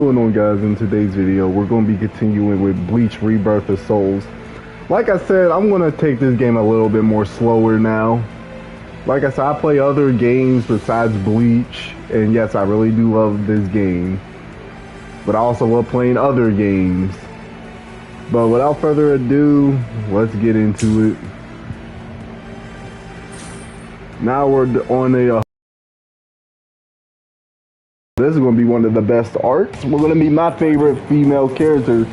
What's going on, guys? In today's video we're going to be continuing with Bleach Rebirth of Souls. Like I said, I'm going to take this game a little bit more slower now. Like I said, I play other games besides Bleach, and yes, I really do love this game, but I also love playing other games. But without further ado, let's get into it. Now we're on a this is going to be one of the best arcs. We're going to be my favorite female character.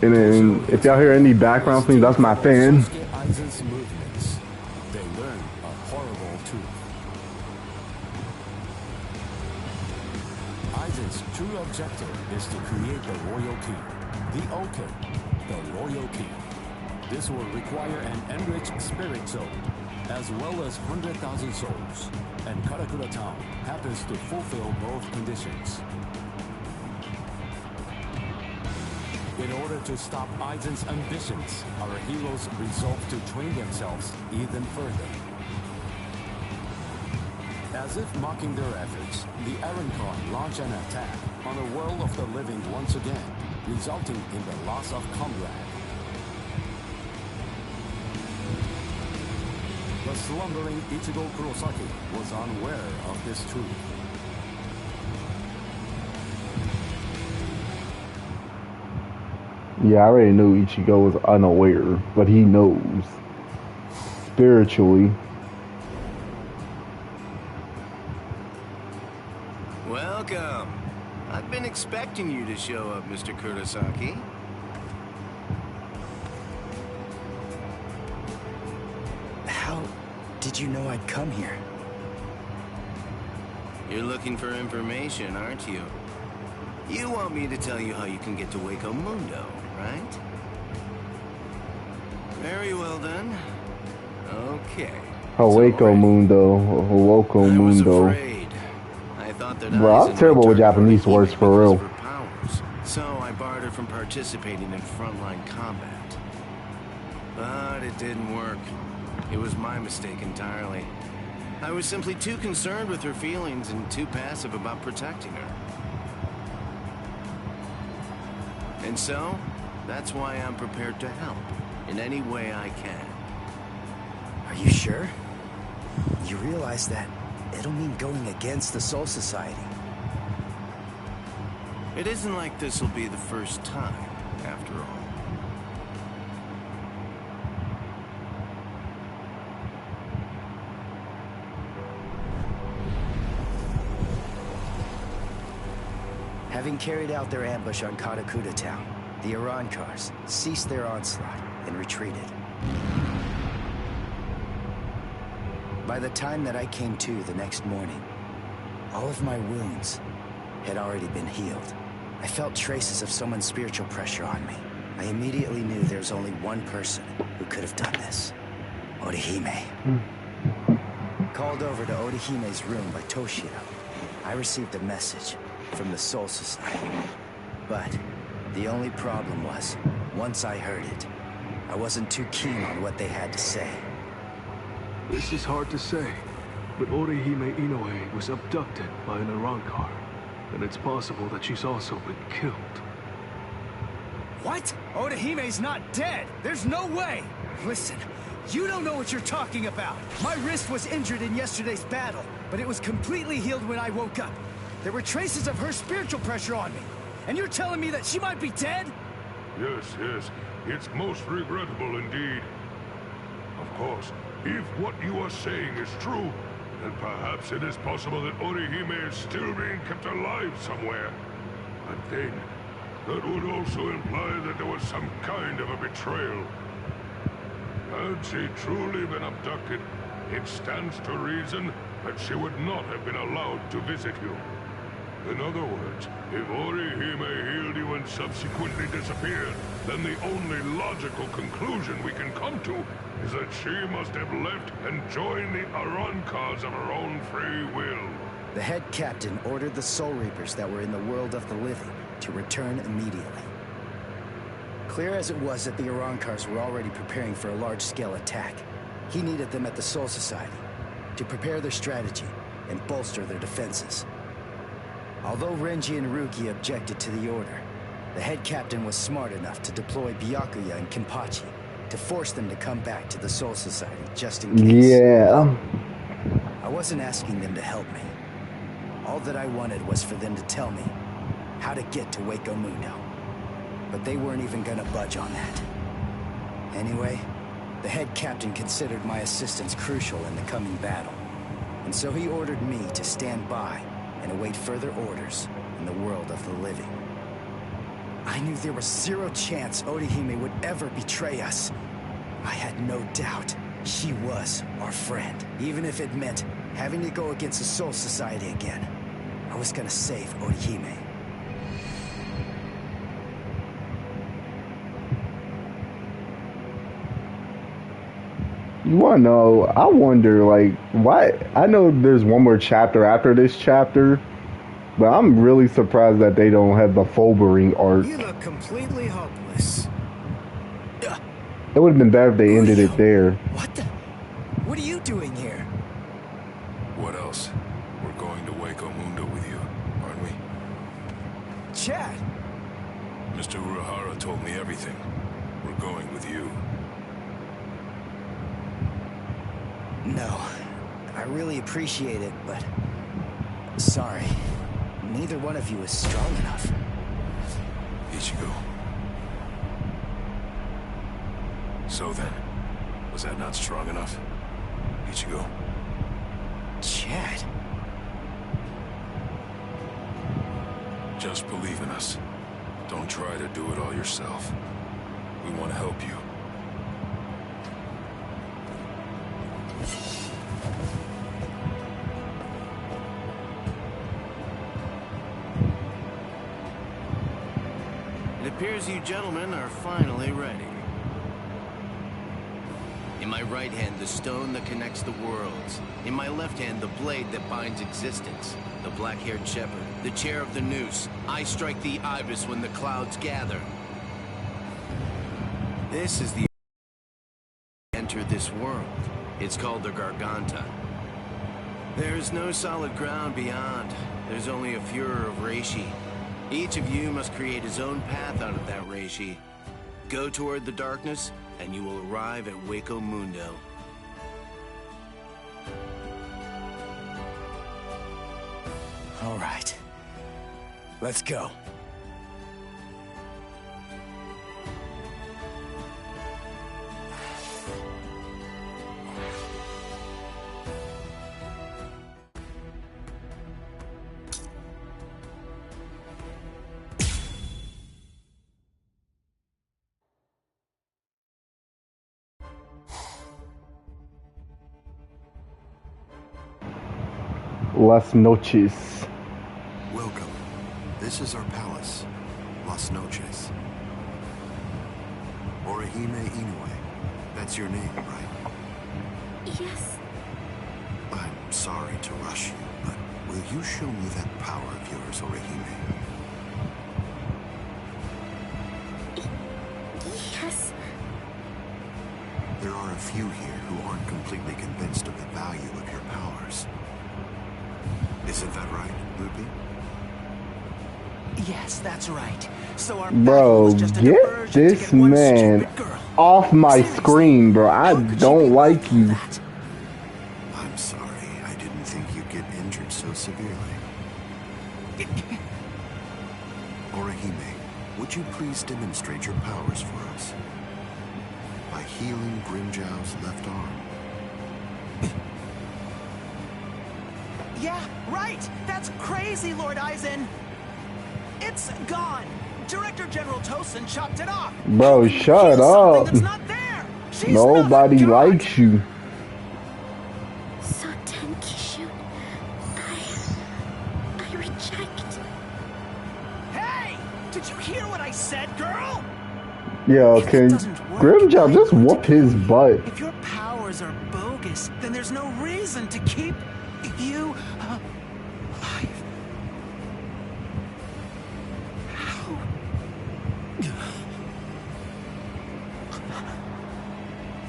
And then, if y'all hear any background things, that's my fan. They learn a horrible truth. Aizen's true objective is to create the Royal King, the OK, the Royal King. This will require an enriched spirit soul, as well as 100,000 souls, and Karakura Town happens to fulfill both conditions. In order to stop Aizen's ambitions, our heroes resolve to train themselves even further. As if mocking their efforts, the Arancon launch an attack on the world of the living once again, resulting in the loss of comrade. The slumbering Ichigo Kurosaki was unaware of this truth. Yeah, I already knew Ichigo was unaware, but he knows. Spiritually. Welcome. I've been expecting you to show up, Mr. Kurosaki. How did you know I'd come here? You're looking for information, aren't you? You want me to tell you how you can get to Waco Mundo, right? Very well then. Okay. Waco Mundo. Waco Mundo. I thought that bro, I'm terrible with Japanese words for real. So I bartered from participating in frontline combat. But it didn't work. It was my mistake entirely. I was simply too concerned with her feelings and too passive about protecting her. And so, that's why I'm prepared to help in any way I can. Are you sure? You realize that it'll mean going against the Soul Society. It isn't like this will be the first time, after all. Having carried out their ambush on Karakura Town, the Arancars ceased their onslaught and retreated. By the time that I came to the next morning, all of my wounds had already been healed. I felt traces of someone's spiritual pressure on me. I immediately knew there was only one person who could have done this. Orihime. Called over to Orihime's room by Toshio, I received a message from the Soul Society. But the only problem was, once I heard it, I wasn't too keen on what they had to say. This is hard to say, but Orihime Inoue was abducted by an Arankar, and it's possible that she's also been killed. What? Orihime's not dead! There's no way! Listen, you don't know what you're talking about! My wrist was injured in yesterday's battle, but it was completely healed when I woke up. There were traces of her spiritual pressure on me. And you're telling me that she might be dead? Yes. It's most regrettable indeed. Of course, if what you are saying is true, then perhaps it is possible that Orihime is still being kept alive somewhere. But then, that would also imply that there was some kind of a betrayal. Had she truly been abducted, it stands to reason that she would not have been allowed to visit you. In other words, if Orihime healed you and subsequently disappeared, then the only logical conclusion we can come to is that she must have left and joined the Arancars of her own free will. The head captain ordered the Soul Reapers that were in the world of the living to return immediately. Clear as it was that the Arancars were already preparing for a large-scale attack, he needed them at the Soul Society to prepare their strategy and bolster their defenses. Although Renji and Ruki objected to the order, the head captain was smart enough to deploy Byakuya and Kenpachi to force them to come back to the Soul Society just in case. Yeah. I wasn't asking them to help me. All that I wanted was for them to tell me how to get to Waco Mundo. But they weren't even gonna budge on that. Anyway, the head captain considered my assistance crucial in the coming battle. And so he ordered me to stand by and await further orders in the world of the living. I knew there was zero chance Orihime would ever betray us. I had no doubt she was our friend. Even if it meant having to go against the Soul Society again, I was gonna save Orihime. You wanna know, I wonder, like, why? I know there's one more chapter after this chapter, but I'm really surprised that they don't have the Fulbering arc. You look completely hopeless. It would have been better if they ended it there. What the? What are you doing here? What else? We're going to Waco Mundo with you, aren't we? Chad! Mr. Urahara told me everything. We're going with you. No, I really appreciate it, but sorry. Neither one of you is strong enough. Ichigo. So then, was that not strong enough? Ichigo. Chad. Just believe in us. Don't try to do it all yourself. We want to help you. It appears you gentlemen are finally ready. In my right hand, the stone that connects the worlds. In my left hand, the blade that binds existence. The black-haired shepherd, the chair of the noose. I strike the ibis when the clouds gather. This is the enter this world. It's called the Garganta. There is no solid ground beyond. There's only a furor of reishi. Each of you must create his own path out of that reishi. Go toward the darkness, and you will arrive at Waco Mundo. All right. Let's go. Las noches. Welcome. This is our palace, Las Noches. Orihime Inoue. That's your name, right? Yes. I'm sorry to rush you, but will you show me that power of yours, Orihime? Yes. There are a few here who aren't completely convinced of the value of your powers. Isn't that right, Ruby? Yes, that's right. So our Bro, get this man off my screen, bro. I don't like you. I'm sorry. I didn't think you'd get injured so severely. Orihime, would you please demonstrate your powers for us? By healing Grimjow's left arm. Yeah, right! That's crazy, Lord Aizen! It's gone! Director General Tosin chopped it off! Bro, shut up. That's not there. She's Nobody not likes you. Soten Kishun. I reject. Hey! Did you hear what I said, girl? Yo, can Grimjow just whoop his butt? If your powers are bogus, then there's no reason to keep you alive. How?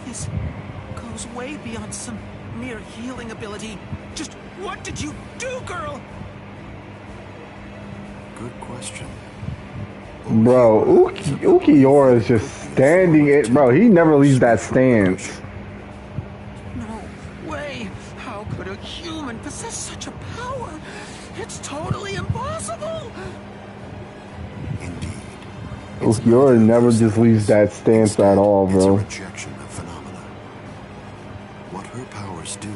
This goes way beyond some mere healing ability. Just what did you do, girl? good question. Bro, Ukiora is just standing it. Bro, he never leaves that stance. No way! How could a human possess such a power? It's totally impossible! Indeed. Ukiora never just leaves that stance at all, It's a bro. rejection of phenomena. What her powers do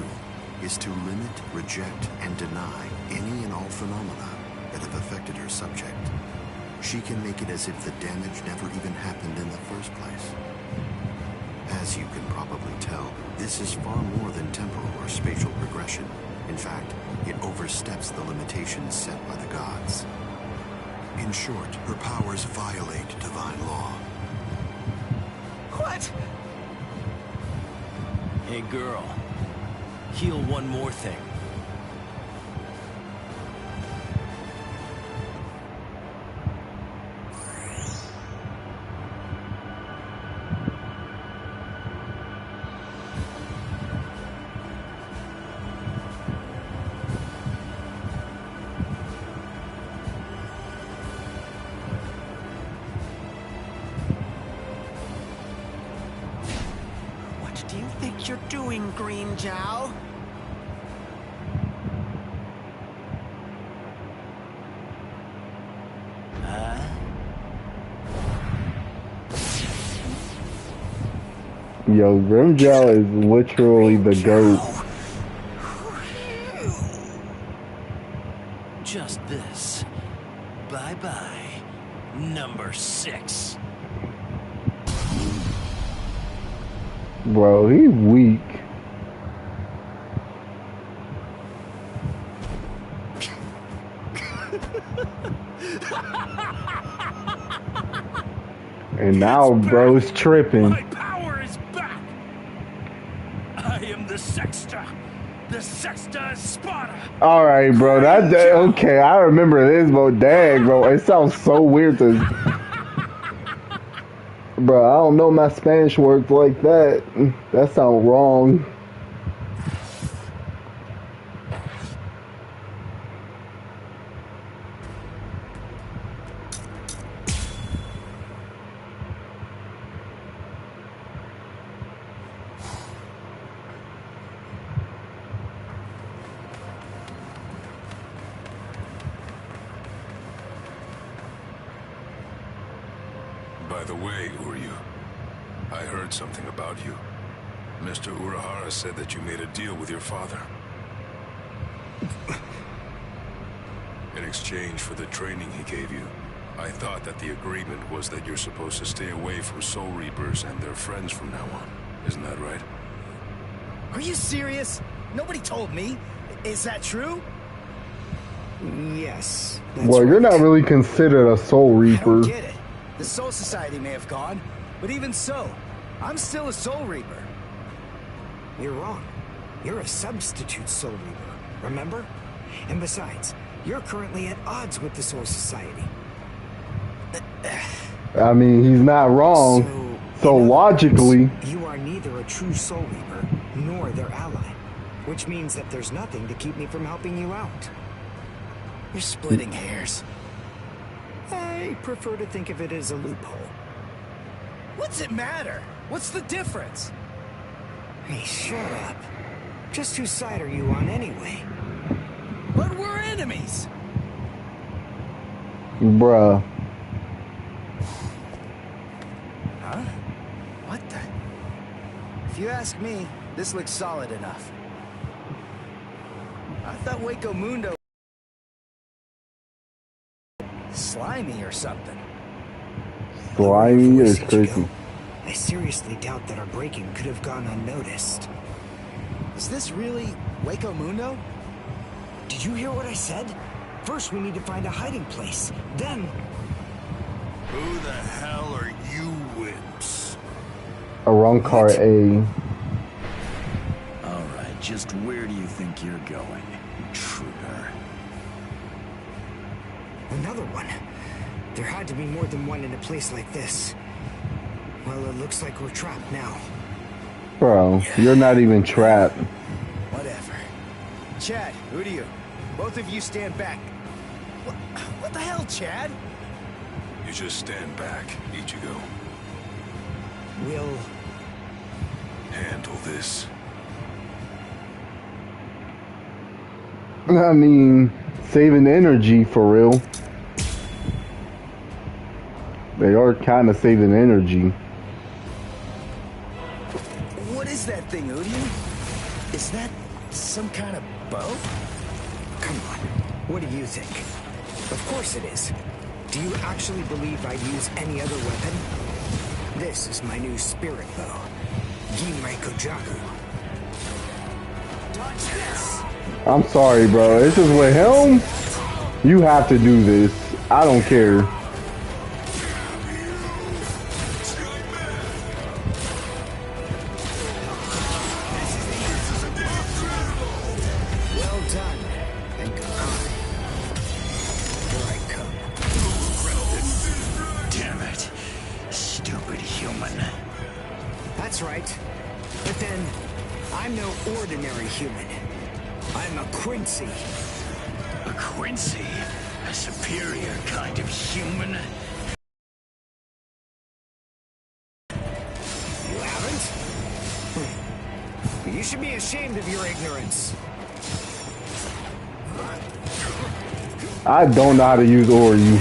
is to limit, reject, and deny any and all phenomena that have affected her subject. She can make it as if the damage never even happened in the first place. As you can probably tell, this is far more than temporal or spatial regression. In fact, it oversteps the limitations set by the gods. In short, her powers violate divine law. What? Hey girl, heal one more thing. What do you think you're doing, Green Jow? Yo, Grimjow is literally the GOAT. Just this. Bye-bye, number 6. Bro, he's weak. And now bro's tripping. My power is back! I am the Sexta Espada! Alright, bro, okay, I remember this, but dang, bro, it sounds so weird to... Bro, I don't know my Spanish works like that. That sounds wrong. By the way, Uryu, I heard something about you. Mr. Urahara said that you made a deal with your father. In exchange for the training he gave you, I thought that the agreement was that you're supposed to stay away from Soul Reapers and their friends from now on. Isn't that right? Are you serious? Nobody told me. Is that true? Yes. That's Well, you're right. not really considered a Soul I Reaper. don't get it. The Soul Society may have gone, but even so, I'm still a Soul Reaper. You're wrong. You're a substitute Soul Reaper, remember? And besides, you're currently at odds with the Soul Society. I mean, he's not wrong. So in other logically... words, you are neither a true Soul Reaper nor their ally, which means that there's nothing to keep me from helping you out. You're splitting hairs. I prefer to think of it as a loophole. What's it matter? What's the difference? Hey, shut up. Just whose side are you on anyway? But we're enemies! Bruh. Huh? What the? If you ask me, this looks solid enough. I thought Waco Mundo slimy or something. Slimy is Voice, crazy. Ichigo. I seriously doubt that our break-in could have gone unnoticed. Is this really Waco Mundo? Did you hear what I said? First, we need to find a hiding place. Then... Who the hell are you wimps? Arrancar A. Alright, just where do you think you're going, intruder? Another one. There had to be more than one in a place like this. Well, it looks like we're trapped now. Bro, you're not even trapped. Whatever. Chad, who do you? Both of you stand back. What the hell Chad. You just stand back, Ichigo. We'll Handle this. I mean, saving energy for real. They are kind of saving energy. What is that thing, Odium? Is that some kind of bow? Come on, what do you think? Of course it is. Do you actually believe I'd use any other weapon? This is my new spirit bow. Gimei Kojaku. Dodge this! I'm sorry, bro. This is with him. You have to do this. I don't care. Well done, and goodbye. Here I come. Damn it. Stupid human. That's right. But then, I'm no ordinary human. I'm a Quincy. A Quincy? A superior kind of human? You haven't? You should be ashamed of your ignorance. I don't know how to use Oryu.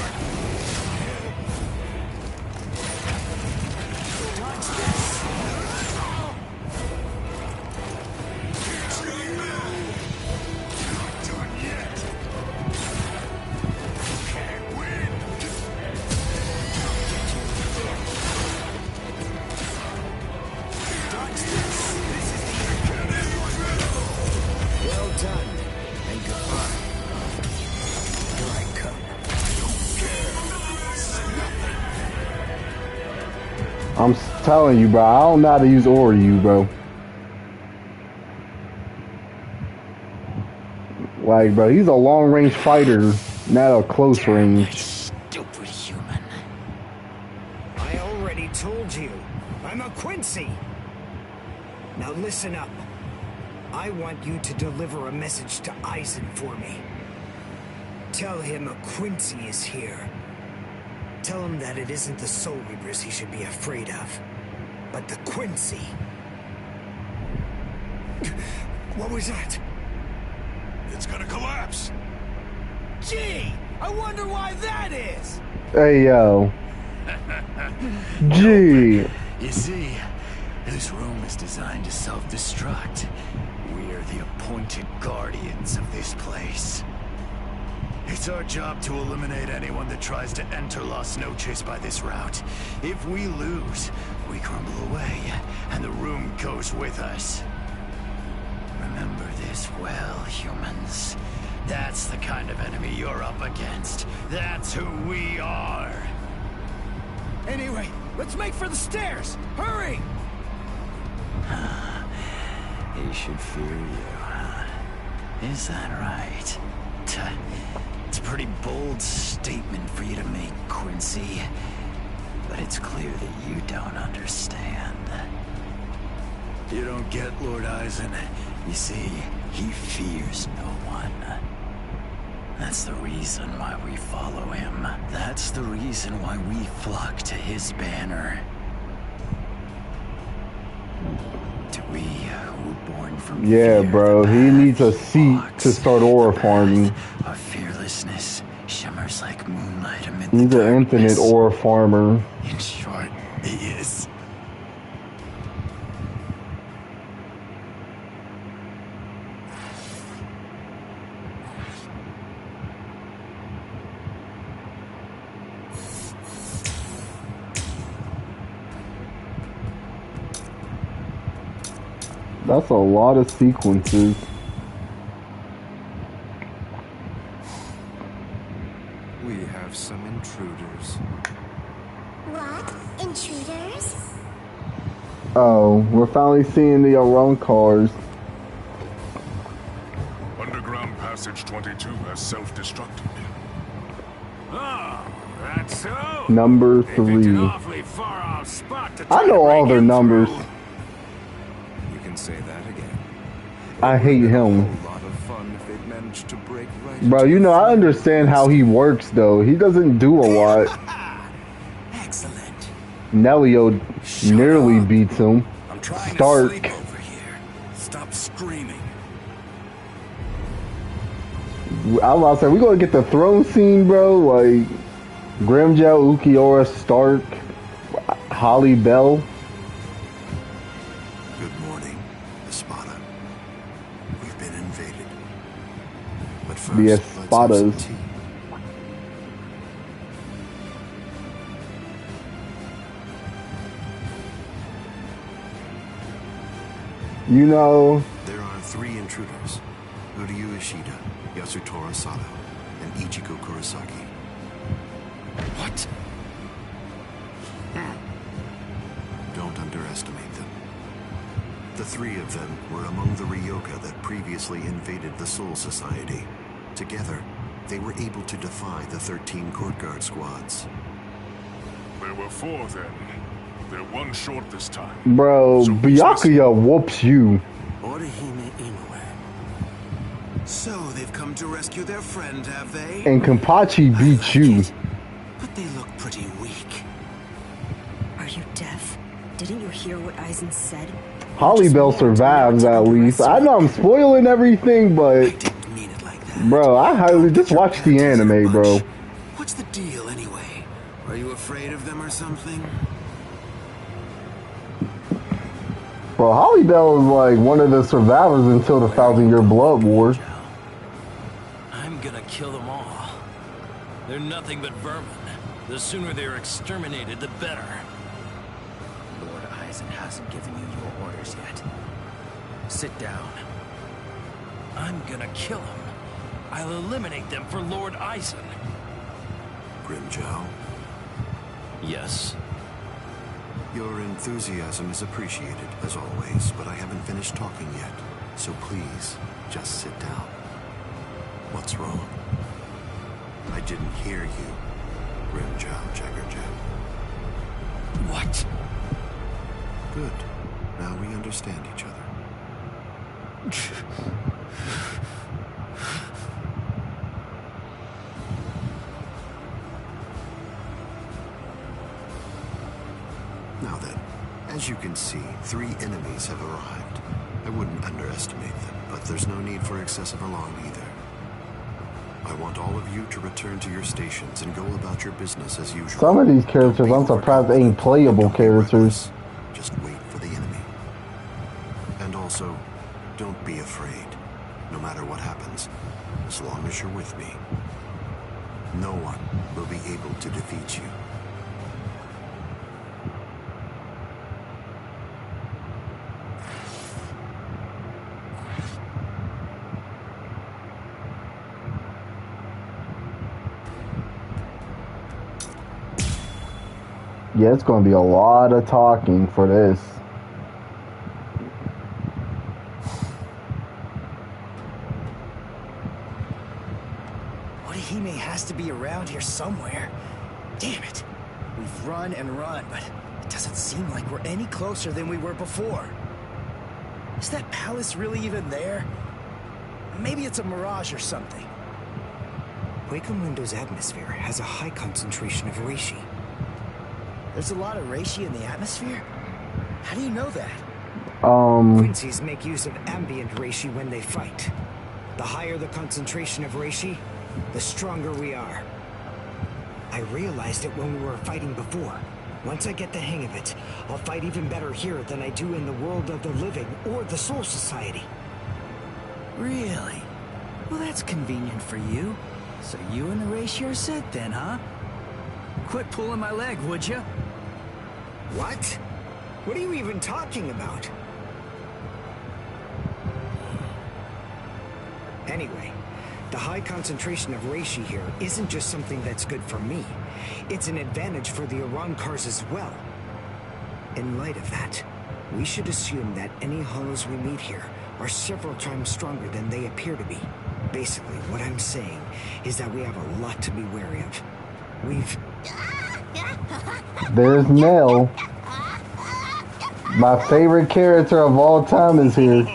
Well done, and goodbye. Here I come. I'm telling you, bro. I don't know how to use Oryu, bro. Like, bro, he's a long-range fighter, not a close range. Stupid human. I already told you, I'm a Quincy. Now listen up. I want you to deliver a message to Eisen for me. Tell him a Quincy is here. Tell him that it isn't the Soul Reapers he should be afraid of, but the Quincy. What was that? It's gonna collapse. Gee, I wonder why that is. Hey, yo. Gee. You see, this room is designed to self-destruct. We're the appointed guardians of this place. It's our job to eliminate anyone that tries to enter Las Noches by this route. If we lose, we crumble away, and the room goes with us. Remember this well, humans. That's the kind of enemy you're up against. That's who we are. Anyway, let's make for the stairs. Hurry! He should fear you, huh? Is that right? It's a pretty bold statement for you to make, Quincy. But it's clear that you don't understand. You don't get Lord Eisen. You see, he fears no one. That's the reason why we follow him. That's the reason why we flock to his banner. To we who were born from Yeah, fear, bro. the He path needs a he seat walks, to start aura the farming. path of fearlessness shimmers like moonlight amid He's the an infinite darkness. aura farmer. In short, he is. That's a lot of sequences. We have some intruders. What? Intruders? Oh, we're finally seeing the Aron cars. Underground Passage 22 has self-destructed. Oh, that's so. Number They picked an 3. awfully far off spot to I try know to all break their in numbers. through. You can say that again. I hate A him. whole lot of fun if they'd managed to break right Bro, you know, I understand how he works, though. He doesn't do a lot. Excellent. Nelio nearly beats him. I'm trying Stark. to sleep over here. Stop screaming. I was about to say, we gonna get the throne scene, bro. Like, Grimjow, Ukiora, Stark, Holly Bell. Good morning, Espada. We've been invaded. But first, The let's have some Espadas. tea. You know, There are 3 intruders. Uryu Ishida, Yasutora Sato, and Ichiko Kurosaki. What? Don't underestimate them. The 3 of them were among the Ryoka that previously invaded the Soul Society. Together, they were able to defy the 13 court guard squads. There were 4 then. They're 1 short this time. bro, So who's Byakuya whoops you. Orihime Inoue. So they've come to rescue their friend, have they? And Kenpachi beats you. But they look pretty weak. Are you deaf? Didn't you hear what Aizen said? Holly Bell survives at least. I know I'm spoiling everything, but Didn't mean it like that. bro, I highly just watch the anime, bro. What's the deal anyway? Are you afraid of them or something? Bro, Holly Bell is like one of the survivors until the 1,000-Year Blood War. I'm gonna kill them all. They're nothing but vermin. The sooner they're exterminated, the better. Lord Aizen hasn't given you your orders yet. Sit down. I'm gonna kill them. I'll eliminate them for Lord Aizen. Grimjow, Yes. your enthusiasm is appreciated, as always, but I haven't finished talking yet. So please, just sit down. What's wrong? I didn't hear you, Grimjow Jaggerjaw. What? Good. Now we understand each other. Now then, as you can see, 3 enemies have arrived. I wouldn't underestimate them, but there's no need for excessive alarm either. I want all of you to return to your stations and go about your business as usual. Some of these characters, I'm surprised they ain't playable characters. Just wait for the enemy. And also, don't be afraid, no matter what happens, as long as you're with me. No one will be able to defeat you. Yeah, it's gonna be a lot of talking for this. Orihime has to be around here somewhere. Damn it. We've run and run, but it doesn't seem like we're any closer than we were before. Is that palace really even there? Maybe it's a mirage or something. Wakamundo's atmosphere has a high concentration of reishi. There's a lot of reishi in the atmosphere? How do you know that? Quincy's make use of ambient reishi when they fight. The higher the concentration of reishi, the stronger we are. I realized it when we were fighting before. Once I get the hang of it, I'll fight even better here than I do in the world of the living or the Soul Society. Really? Well, that's convenient for you. So you and the reishi are set then, huh? Quit pulling my leg, would you? What? What are you even talking about? Anyway, the high concentration of reishi here isn't just something that's good for me. It's an advantage for the Arankars as well. In light of that, we should assume that any hollows we meet here are several times stronger than they appear to be. Basically, what I'm saying is that we have a lot to be wary of. There's Nell. My favorite character of all time is here.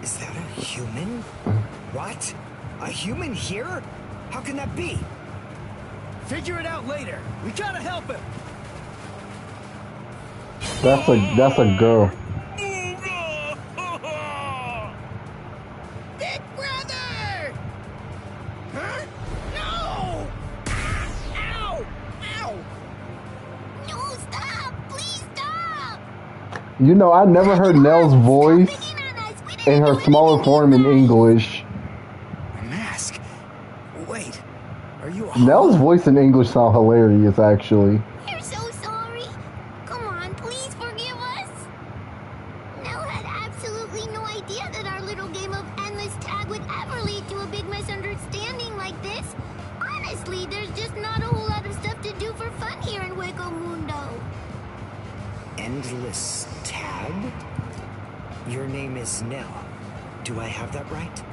Is that a human? What? A human here? How can that be? Figure it out later. We gotta help him. That's a girl. Big brother! Huh? No! Ow! Ow! No, stop! Please stop! You know, I never heard Nell's voice in her smaller form in English. A mask? Wait, are you a Nell's voice in English sound hilarious, actually. We're so sorry. Come on, please forgive us. Nell had absolutely no idea that our little game of endless tag would ever lead to a big misunderstanding like this. Honestly, there's just not a whole lot of stuff to do for fun here in Hueco Mundo. endless tag? Your name is Nell. Do I have that right?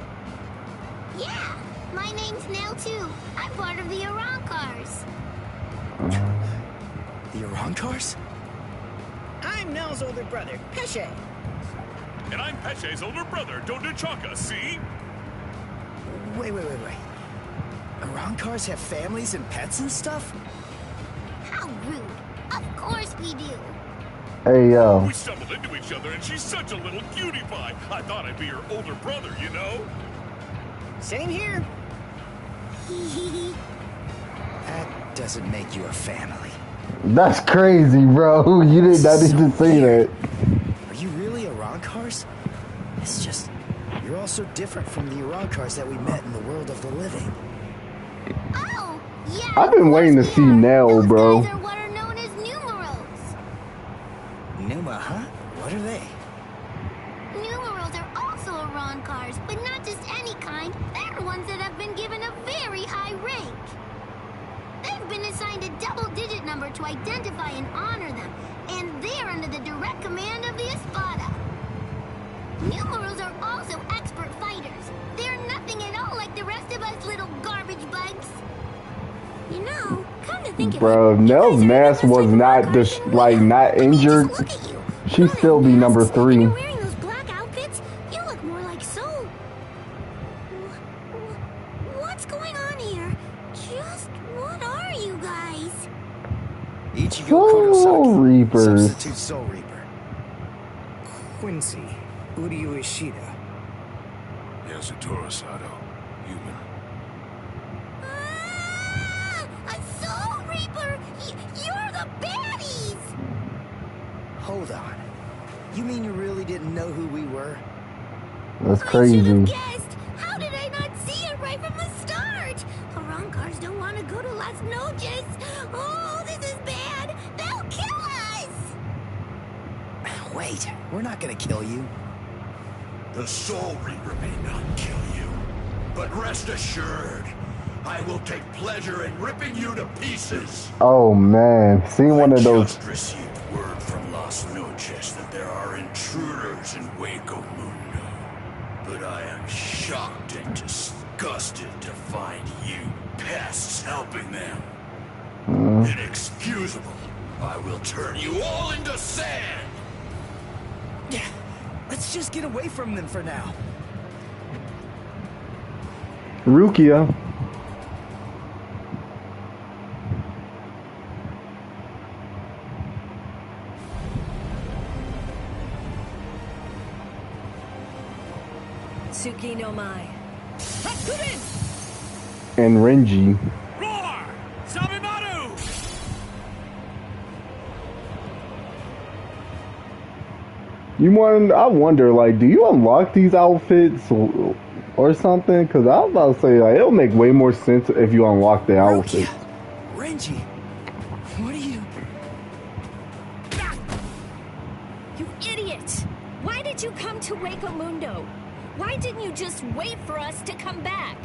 Yeah, my name's Nell too. I'm part of the Arancars. The Arancars? I'm Nell's older brother, Pesce. And I'm Pesce's older brother, Dodechaka, see? Wait. Arancars have families and pets and stuff? How rude. Of course we do. Hey, yo. We stumbled into each other and she's such a little cutie pie. I thought I'd be her older brother, you know? Same here. That doesn't make you a family. That's crazy, bro. You did not need to say that. Are you really Arancars? It's just, you're all so different from the Arancars that we met in the world of the living. Oh, yeah. I've been waiting to see Nell, bro. Those guys are what are known as numerals. Numa, huh? What are they? Numerals are also Arancars, but not just any kind. They're ones that have been given a very high rank. They've been assigned a double-digit number to identify and honor them, and they're under the direct command of the Espada. Numerals are also expert fighters. They're nothing at all like the rest of us little garbage bugs. You know, come to think of Bro, if Nell's mask was not not injured, she'd still be number 3. you're wearing those black outfits, you look more like Soul. What's going on here? Just what are you guys? Ichigo Soul Kurosaki, Reapers. substitute Soul Reaper. Quincy, Uryu Ishida. Yasutoro Sato, human. A Soul Reaper! You're the baddies! Hold on. You mean you really didn't know who we were? That's I crazy. should have guessed. How did I not see it right from the start? Arancars don't want to go to Las Noches. Oh, this is bad. They'll kill us. Wait, we're not gonna kill you. The Soul Reaper may not kill you, but rest assured, I will take pleasure in ripping you to pieces. Oh man, seeing one of those. Just received word from Las Noches that there are intruders in Hueco Mundo, but I am shocked and disgusted to find you pests helping them. Inexcusable. I will turn you all into sand. Yeah, let's just get away from them for now. Rukia. Tsuki no Mai. And Renji. Roar! Sabimaru! I wonder, like, do you unlock these outfits or something? Because I was about to say, like, it'll make way more sense if you unlock the outfits. Renji, what are you? You idiot! Why did you come to Hueco Mundo? Why didn't you just wait for us to come back?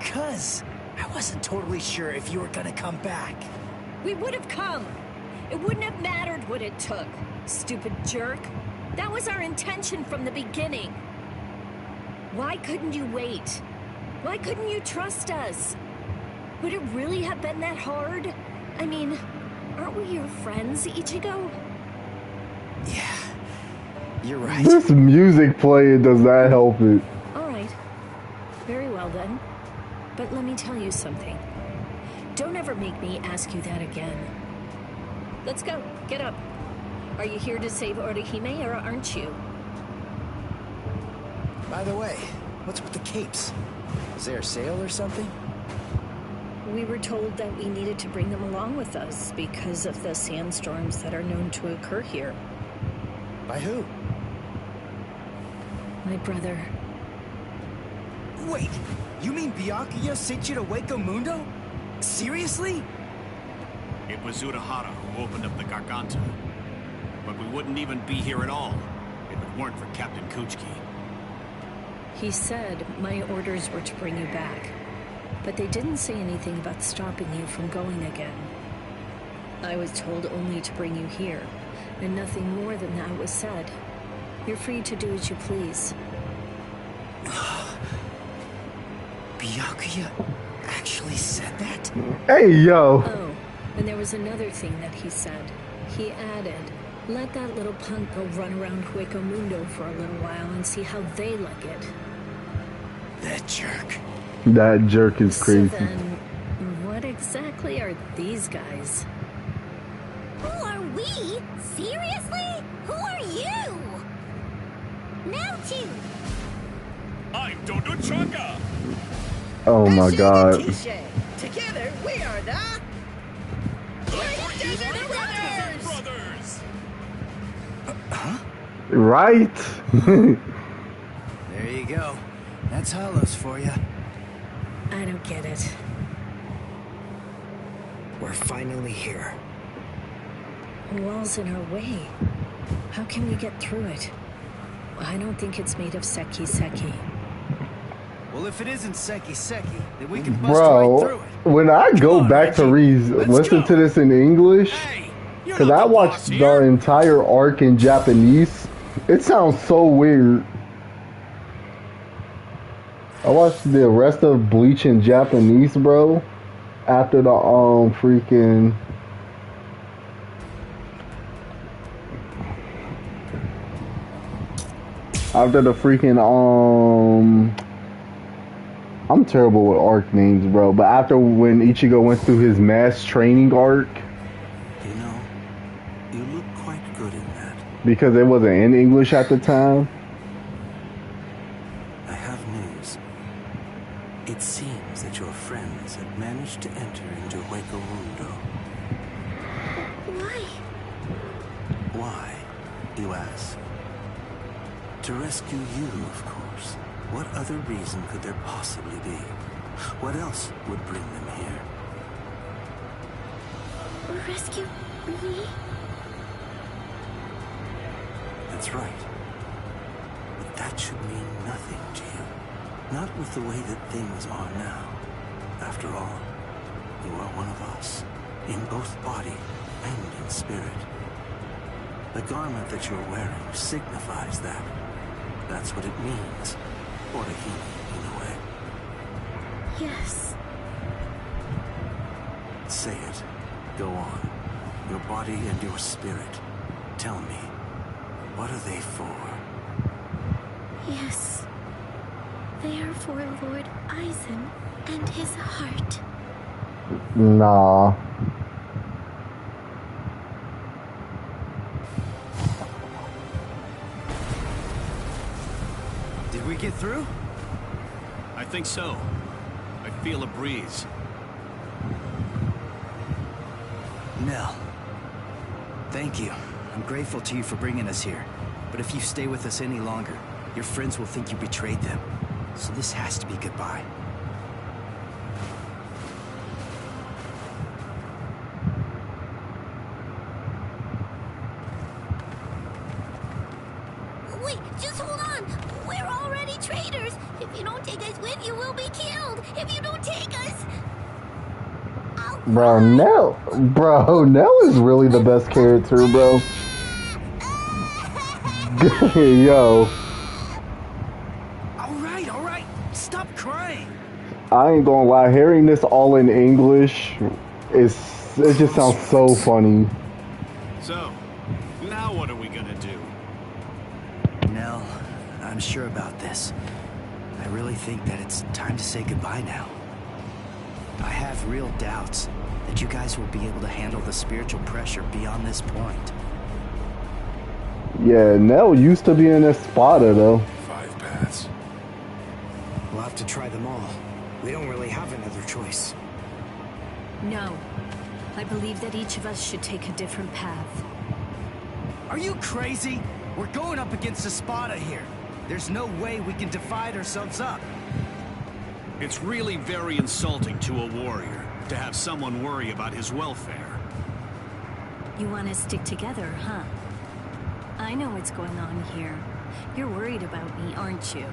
'Cause I wasn't totally sure if you were gonna come back. We would have come. It wouldn't have mattered what it took. Stupid jerk. That was our intention from the beginning. Why couldn't you wait? Why couldn't you trust us? Would it really have been that hard? I mean, aren't we your friends, Ichigo? You're right. This music playing does not help it. All right. Very well then. But let me tell you something. Don't ever make me ask you that again. Let's go. Get up. Are you here to save Orihime or aren't you? By the way, what's with the capes? Is there a sale or something? We were told that we needed to bring them along with us because of the sandstorms that are known to occur here. By who? My brother. Wait, you mean Byakuya sent you to Hueco Mundo? Seriously? It was Urahara who opened up the Garganta. But we wouldn't even be here at all if it weren't for Captain Kuchiki. He said my orders were to bring you back, but they didn't say anything about stopping you from going again. I was told only to bring you here, and nothing more than that was said. You're free to do as you please. Byakuya actually said that? Hey, yo. Oh, and there was another thing that he said. He added, let that little punk go run around Hueco Mundo for a little while and see how they like it. That jerk. That jerk is crazy. So then, what exactly are these guys? Who are we? Seriously? Who are you? Now two. I'm Dodo Chaka. Oh my god. Together, we are the Desert Brothers. Huh? Right? There you go. That's Hollows for you. I don't get it. We're finally here. The wall's in our way. How can we get through it? I don't think it's made of Seki. Well, if it isn't Seki, then we can bust right through Bro, it. when I go back to listen to this in English, because I watched the entire arc in Japanese, it sounds so weird. I watched the rest of Bleach in Japanese, bro, after the freaking I'm terrible with arc names, bro, but after when Ichigo went through his mass training arc, You know, you look quite good in that. because it wasn't in English at the time. I have news. It seems that your friends have managed to enter into Hueco Mundo. Why? Why, you ask? To rescue you, of course. What other reason could there possibly be? What else would bring them here? Rescue me? That's right. But that should mean nothing to you. Not with the way that things are now. After all, you are one of us, in both body and in spirit. The garment that you're wearing signifies that. That's what it means. Orihime, in a way. Yes. Say it. Go on. Your body and your spirit. Tell me, what are they for? Yes. They are for Lord Aizen and his heart. Nah. Did we get through? I think so. I feel a breeze. Nell. Thank you. I'm grateful to you for bringing us here. But if you stay with us any longer, your friends will think you betrayed them. So this has to be goodbye. Wait, just hold on. We're already traitors. If you don't take us with you, we'll be killed. If you don't take us... Bro, Nell is really the best character, bro. Yo. All right. Stop crying. I ain't gonna lie, hearing this all in English it just sounds so funny. So, now what are we gonna do? Nell, I'm sure about this. I really think that it's time to say goodbye now. I have real doubts that you guys will be able to handle the spiritual pressure beyond this point. Yeah, Nell used to be in Espada, though. 5 paths. We'll have to try them all. We don't really have another choice. No. I believe that each of us should take a different path. Are you crazy? We're going up against Espada here. There's no way we can divide ourselves up. It's really very insulting to a warrior to have someone worry about his welfare. You want to stick together, huh? I know what's going on here. You're worried about me, aren't you?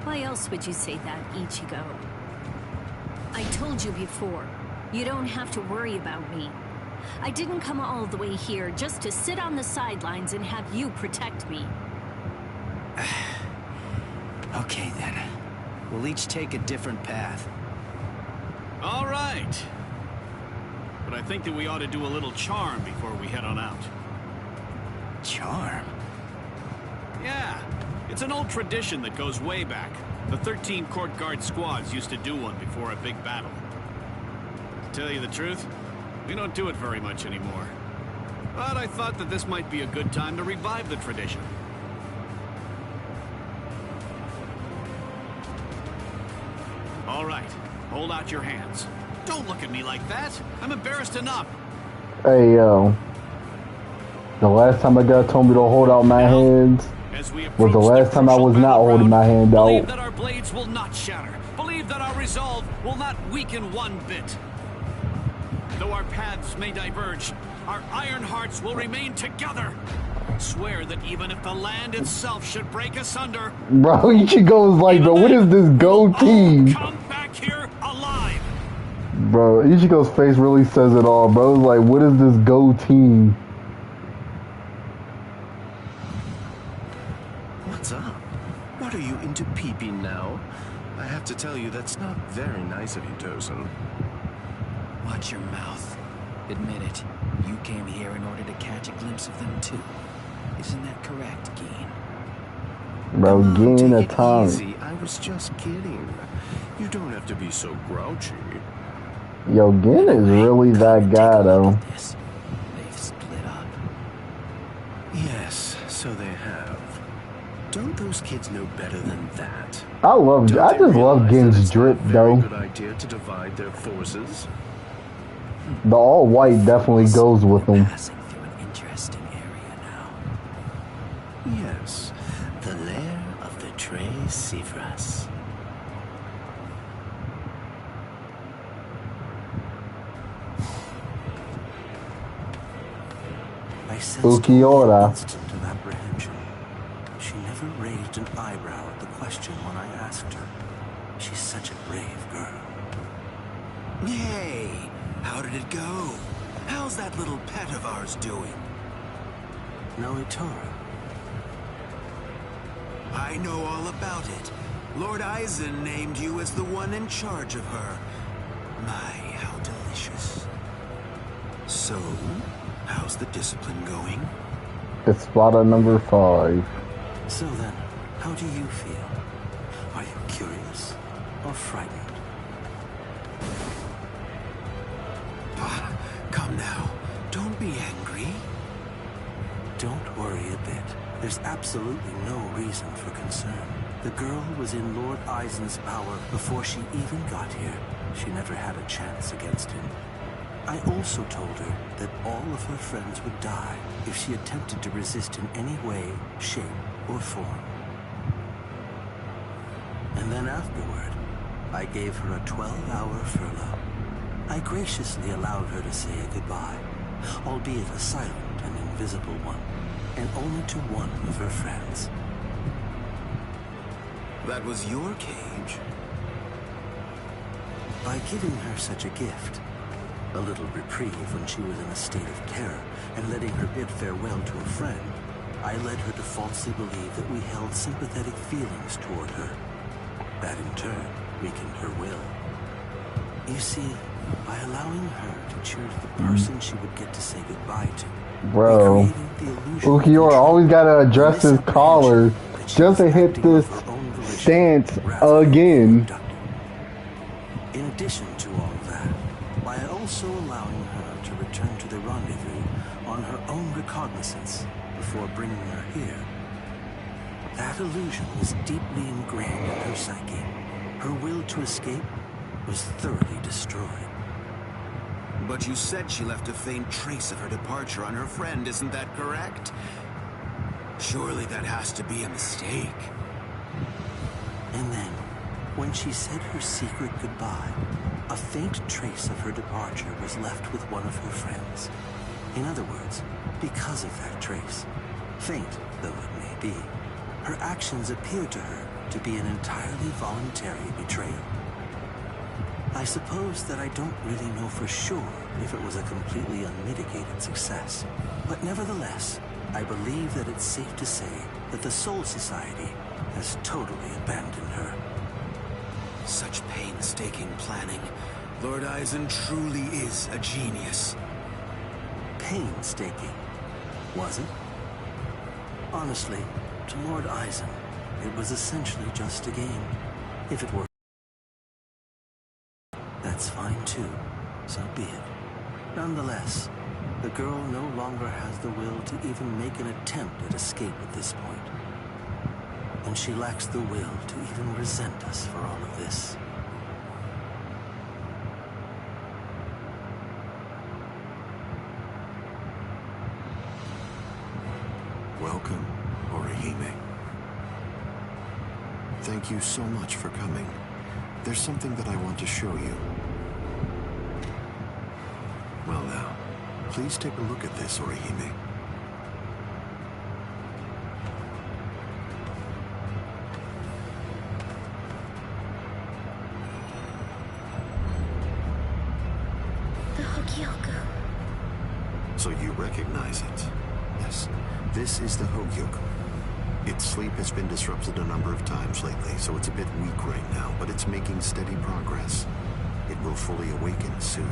Why else would you say that, Ichigo? I told you before, you don't have to worry about me. I didn't come all the way here just to sit on the sidelines and have you protect me. Okay then. We'll each take a different path. All right. But I think that we ought to do a little charm before we head on out. Charm? Yeah. It's an old tradition that goes way back. The 13 court guard squads used to do one before a big battle. To tell you the truth, we don't do it very much anymore. But I thought that this might be a good time to revive the tradition. All right, hold out your hands. Don't look at me like that. I'm embarrassed enough. Hey, yo. The last time a guy told me to hold out my hands was the last time I was not holding my hand out. Believe that our blades will not shatter. Believe that our resolve will not weaken one bit. Though our paths may diverge, our iron hearts will remain together. Swear that even if the land itself should break asunder, Bro, Ichigo's like, bro, what is this goatee? come back here alive. Bro, Ichigo's face really says it all, bro. It's like, what is this goatee? What's up? What are you into peeping now? I have to tell you, that's not very nice of you, Tosin. Watch your mouth. Admit it. You came here in order to catch a glimpse of them too. Isn't that correct, Geen? Bro, Geen a Take it tongue. easy. I was just kidding. You don't have to be so grouchy. Yo, Geen is really that guy, though. They've split up. Yes, so they have. Don't those kids know better than that? I just love Gen's drip, though. Good idea to divide their forces. The all white definitely goes with him. Interesting area now. Yes, the lair of the Tres Cifras. I sensed Ukiora. an instant of apprehension. She never raised an eyebrow at the question when I asked her. She's such a brave girl. Hey, how did it go? How's that little pet of ours doing? Noitora. I know all about it. Lord Eisen named you as the one in charge of her. My, how delicious. So, how's the discipline going? It's Espada number 5. So then, how do you feel? Are you curious or frightened? Come now, don't be angry. Don't worry a bit. There's absolutely no reason for concern. The girl was in Lord Eisen's power before she even got here. She never had a chance against him. I also told her that all of her friends would die if she attempted to resist in any way, shape, or form. And then afterward, I gave her a 12-hour furlough. I graciously allowed her to say goodbye, albeit a silent and invisible one, and only to one of her friends. That was your cage. By giving her such a gift, a little reprieve when she was in a state of terror, and letting her bid farewell to a friend, I led her to falsely believe that we held sympathetic feelings toward her. That in turn weakened her will. You see, by allowing her to choose the person she would get to say goodbye to, Bro. Ukiyo always gotta adjust his collar just to hit this stance again. In addition to all that, by also allowing her to return to the rendezvous on her own recognizance before bringing her here, that illusion was deeply ingrained in her psyche. Her will to escape was thoroughly destroyed. But you said she left a faint trace of her departure on her friend, isn't that correct? Surely that has to be a mistake. And then, when she said her secret goodbye, a faint trace of her departure was left with one of her friends. In other words, because of that trace, faint though it may be, her actions appeared to her to be an entirely voluntary betrayal. I suppose that I don't really know for sure if it was a completely unmitigated success, but nevertheless, I believe that it's safe to say that the Soul Society has totally abandoned her. Such painstaking planning. Lord Eisen truly is a genius. Painstaking, was it? Honestly, to Lord Eisen, it was essentially just a game. If it were, that's fine too, so be it. Nonetheless, the girl no longer has the will to even make an attempt at escape at this point. And she lacks the will to even resent us for all of this. Welcome, Orihime. Thank you so much for coming. There's something that I want to show you. Well now, please take a look at this, Orihime. The Hogyoku. So you recognize it? Yes, this is the Hogyoku. Its sleep has been disrupted a number of times lately, so it's a bit weak right now, but it's making steady progress. It will fully awaken soon.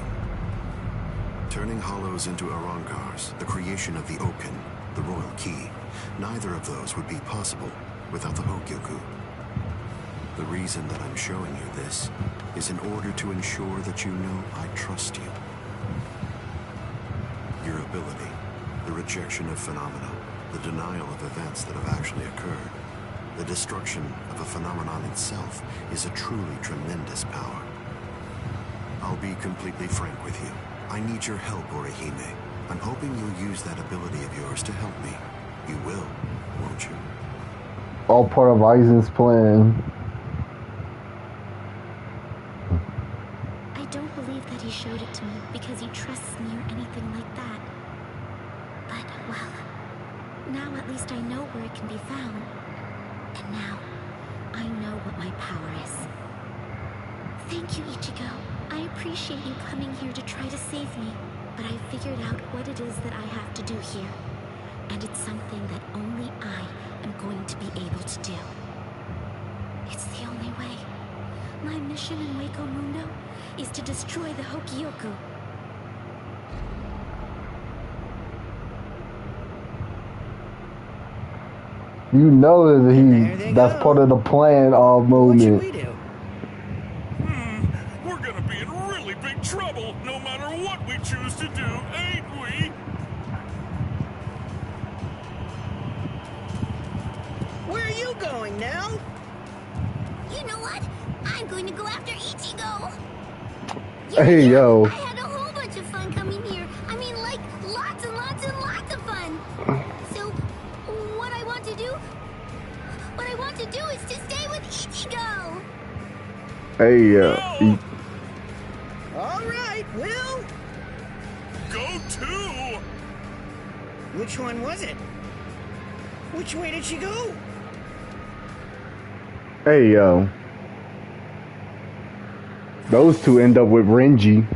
Turning hollows into Arankars, the creation of the Oken, the royal key, neither of those would be possible without the Hogyoku. The reason that I'm showing you this is in order to ensure that you know I trust you. Your ability, the rejection of phenomena, the denial of events that have actually occurred, the destruction of a phenomenon itself is a truly tremendous power. I'll be completely frank with you. I need your help, Orihime. I'm hoping you'll use that ability of yours to help me. You will, won't you? All part of Aizen's plan. I don't believe that he showed it to me because he trusts me or anything like that. But, well, now at least I know where it can be found. And now, I know what my power is. Thank you, Ichigo. I appreciate you coming here to try to save me, but I figured out what it is that I have to do here. And it's something that only I am going to be able to do. It's the only way. My mission in Waco Mundo is to destroy the Hogyoku. You know that that's part of the plan of moment. What should we do? We're gonna be in really big trouble, no matter what we choose to do, ain't we? Where are you going now? You know what? I'm going to go after Ichigo. Hey, yo. I had a whole bunch of fun coming here. I mean, like, lots and lots and lots of fun. So, what I want to do is to stay with Ichigo. Hey, All right, Will. Go too. Which one was it? Which way did she go? hey, yo. Those two end up with Renji.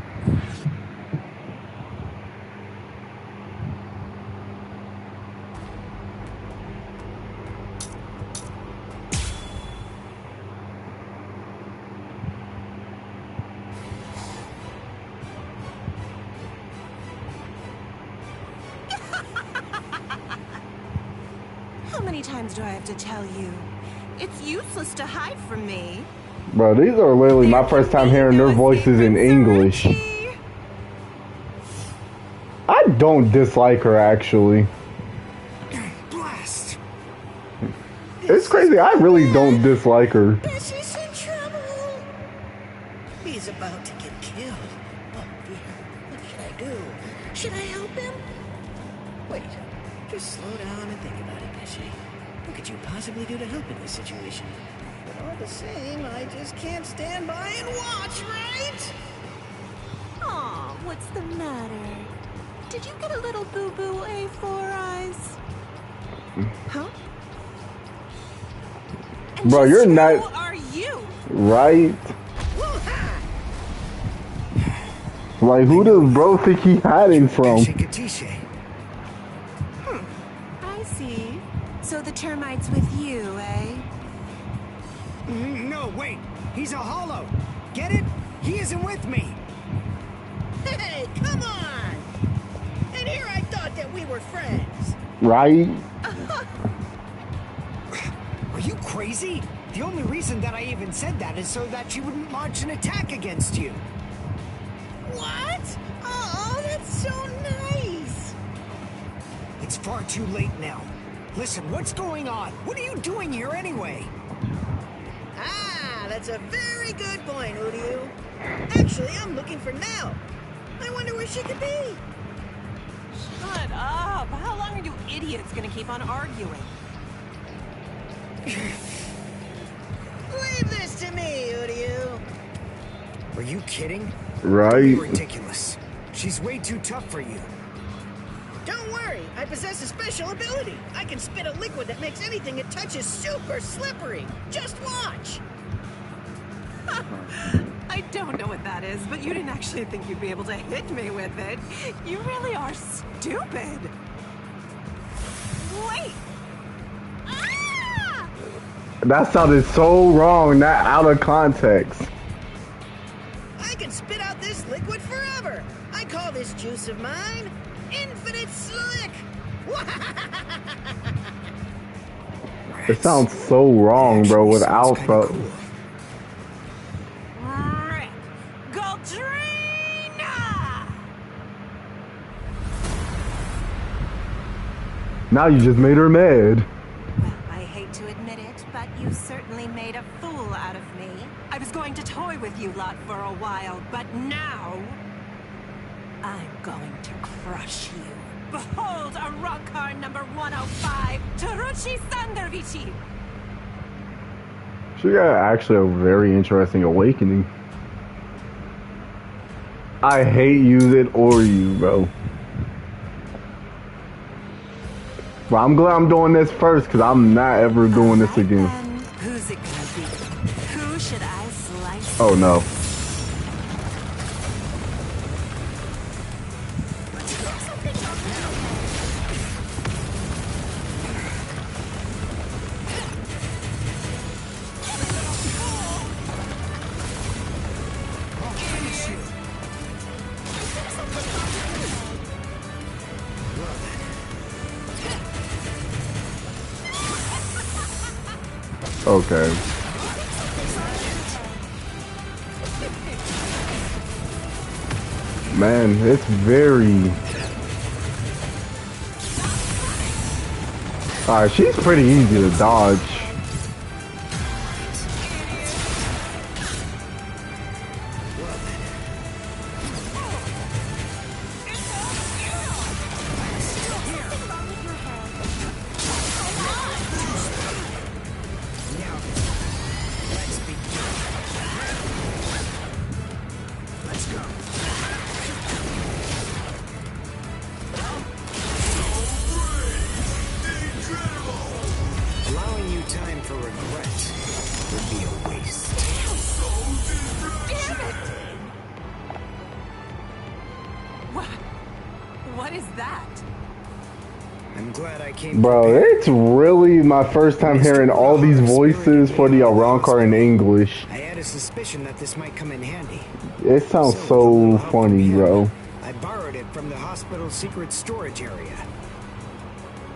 How many times do I have to tell you? It's useless to hide from me. Bro, these are literally my first time hearing their voices in English. I don't dislike her, actually. Blast! It's crazy. I really don't dislike her. She's in trouble. He's about to get killed. Oh dear. What should I do? Should I help him? Wait. Just slow down and think about it, Bessie. What could you possibly do to help in this situation? But all the same, I just can't stand by and watch, right? Aw, what's the matter? Did you get a little boo-boo, A4 Eyes? Huh? And Bro, you're not... Who are you? Right? Like, who does bro think he hiding from? I see. So the termite's with you, eh? No, wait. He's a hollow. Get it? He isn't with me. Hey, come on! And here I thought that we were friends. Right? Are you crazy? The only reason that I even said that is so that she wouldn't launch an attack against you. What? Oh, that's so nice. It's far too late now. Listen, what's going on? What are you doing here anyway? Ah, that's a very good point, Uryu. Actually, I'm looking for Nell. I wonder where she could be. Shut up. How long are you idiots gonna keep on arguing? Leave this to me, Uryu. Are you kidding? Right. Ridiculous. She's way too tough for you. Don't worry, I possess a special ability. I can spit a liquid that makes anything it touches super slippery. Just watch. I don't know what that is, but you didn't actually think you'd be able to hit me with it. You really are stupid. Wait. Ah! That sounded so wrong, not out of context. I can spit out this liquid forever. I call this juice of mine Infinite Slick. It sounds so wrong, bro, without the... Now you just made her mad. Well, I hate to admit it, but you certainly made a fool out of me. I was going to toy with you lot for a while, but now... I'm going to crush you. Behold a rock car number 105, Taruchi Sandervichi! She got actually a very interesting awakening. I hate use it or you, bro. But I'm glad I'm doing this first, because I'm not ever doing this again. Who's it gonna be? Who should I slice? Oh no. Okay. Man, it's very... Alright, she's pretty easy to dodge. Bro, it's really my first time hearing all these voices for the Arrancar in English. I had a suspicion that this might come in handy. It sounds so funny, bro. I borrowed it from the hospital's secret storage area.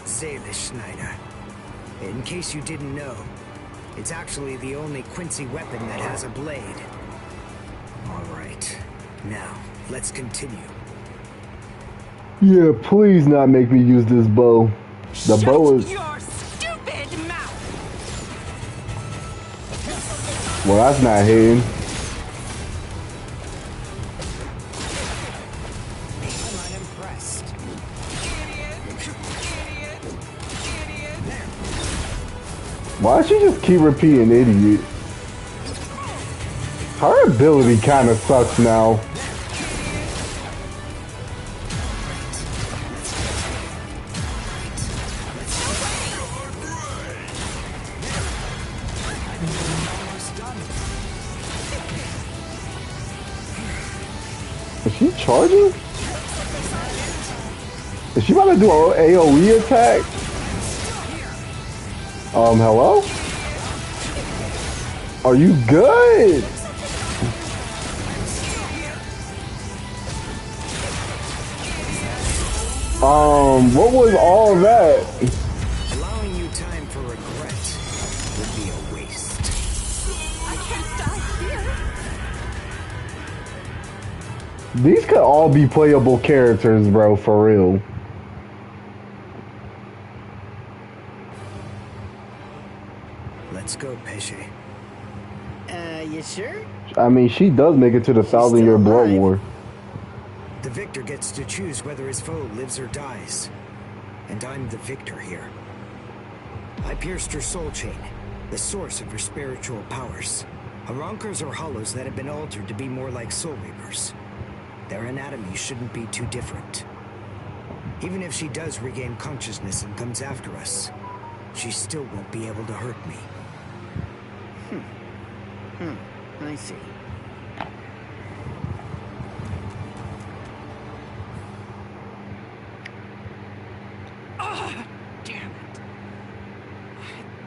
Seele Schneider. In case you didn't know, it's actually the only Quincy weapon that has a blade. Alright, now, let's continue. Yeah, please not make me use this bow. The bow is... your stupid mouth! Well, that's not hidden. I'm unimpressed. Why does she just keep repeating idiot? Her ability kind of sucks now. Is she charging? Is she about to do an AoE attack? Hello? Are you good? What was all that? Allowing you time for regret would be a waste. I can't die here. These could all be playable characters, bro, for real. Let's go, Pesce. You sure? I mean, she does make it to the 1,000-year blood war. The victor gets to choose whether his foe lives or dies. And I'm the victor here. I pierced her soul chain, the source of her spiritual powers. Arankars are hollows that have been altered to be more like soul reapers. Their anatomy shouldn't be too different. Even if she does regain consciousness and comes after us, she still won't be able to hurt me. I see. Oh, damn it.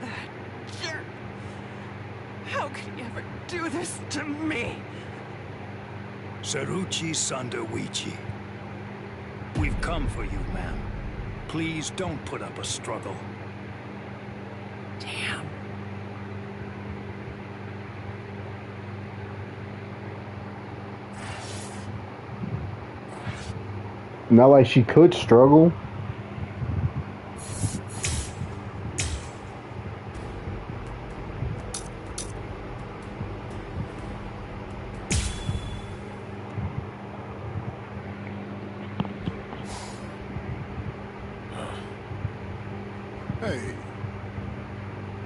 That jerk. How could he ever do this to me? Saruchi Sandawichi. We've come for you, ma'am. Please don't put up a struggle. Damn. Not like she could struggle. Hey,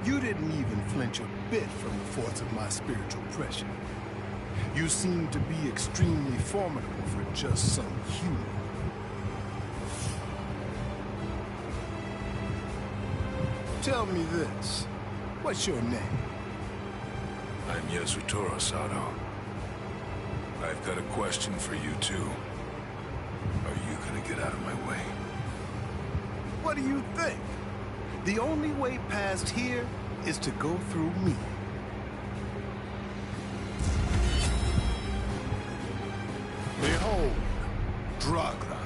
you didn't even flinch a bit from the force of my spiritual pressure. You seem to be extremely formidable for just some human. Tell me this. What's your name? I'm Yasutaro Sato. I've got a question for you, too. Are you gonna get out of my way? What do you think? The only way past here is to go through me. Behold, Dragna.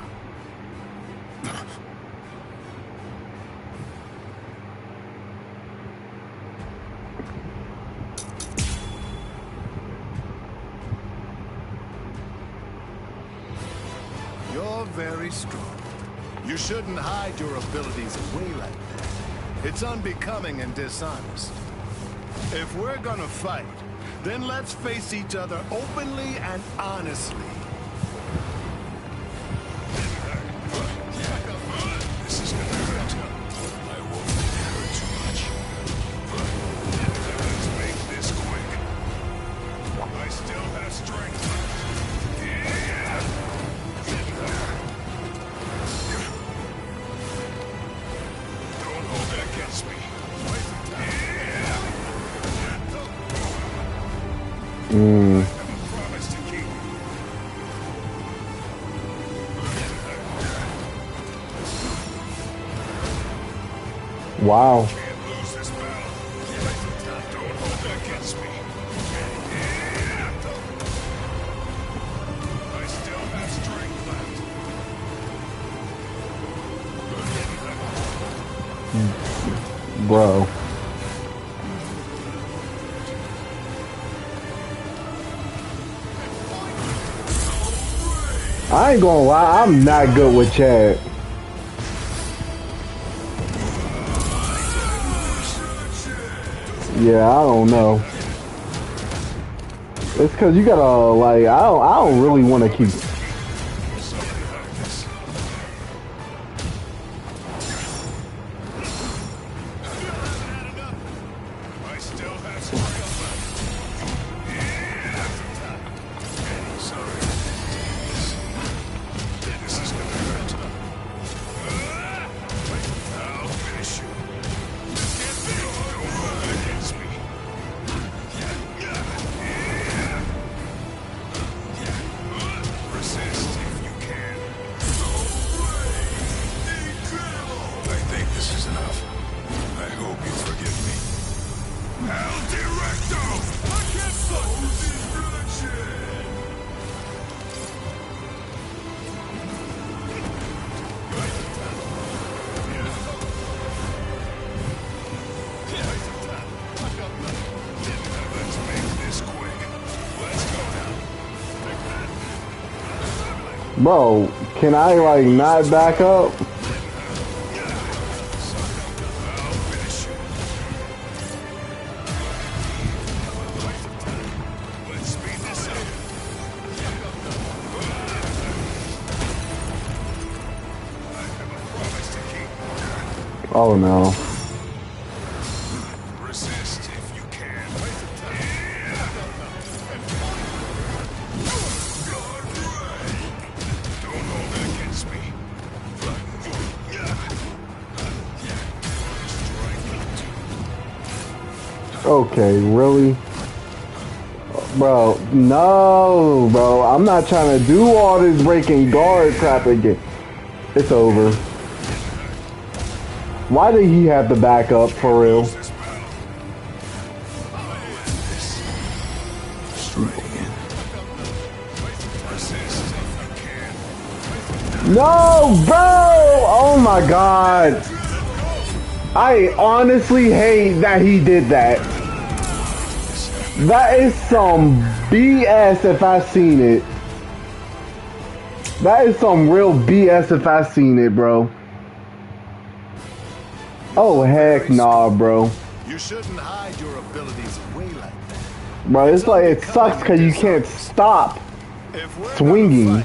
You're very strong. You shouldn't hide your abilities away like that. It's unbecoming and dishonest. If we're gonna fight, then let's face each other openly and honestly. This is gonna hurt. I won't let it hurt too much. Let's make this quick. I still have strength. Don't hold that against me. Promise to keep. Wow. Can't lose this battle. Don't hold that against me. I still have strength left. Bro. I ain't gonna lie, I'm not good with Chad. Yeah, I don't know. It's cause you gotta like I don't really want to keep. Bro, can I like not back up? Oh no. Okay, really? Bro, no, bro. I'm not trying to do all this breaking guard crap again. It's over. Why did he have to back up for real? No, bro! Oh my god. I honestly hate that he did that. That is some BS if I seen it. That is some real BS if I seen it, bro. Oh heck nah, bro. You shouldn't hide your abilities away like that. Bro, it's like it sucks because you can't stop swinging.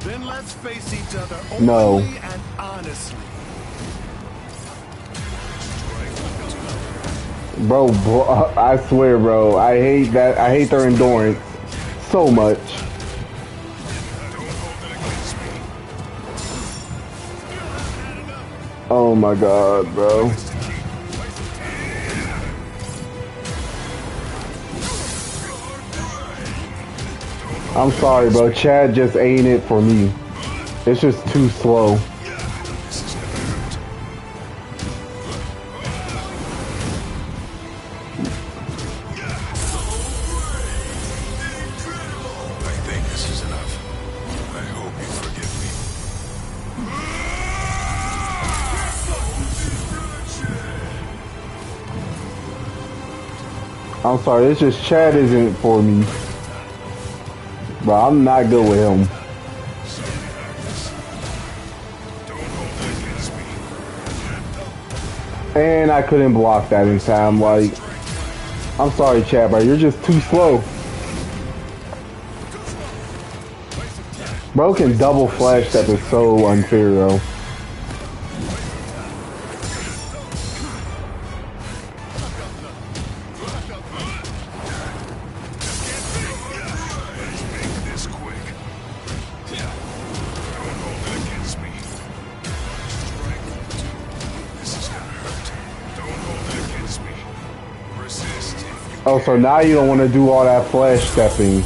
Then let's face each other No. openly and honestly. Bro, I swear, bro. I hate that. I hate their endurance so much. Oh my god, bro. I'm sorry, bro. Chad just ain't it for me. It's just too slow. I'm sorry, it's just Chad isn't for me. Bro, I'm not good with him. And I couldn't block that in time. Like, I'm sorry, Chad, bro. You're just too slow. Bro can double flash step is so unfair, though. Oh, so now you don't want to do all that flash stepping. I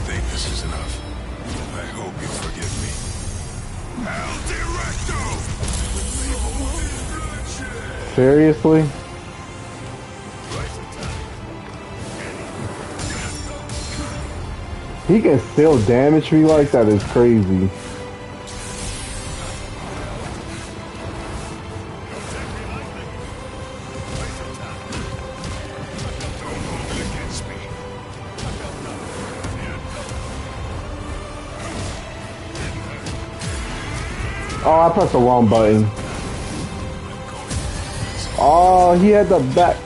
think this is enough. I hope you forgive me. Seriously? He can still damage me like that is crazy. Oh, I pressed the wrong button. Oh, he had the back.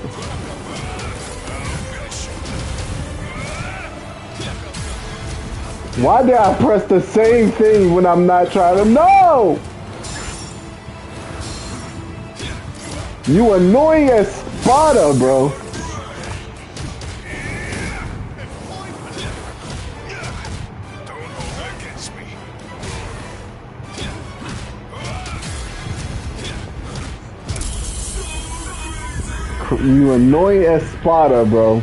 Why did I press the same thing when I'm not trying to? No! You annoying as Spada, bro. You annoying as Spada, bro.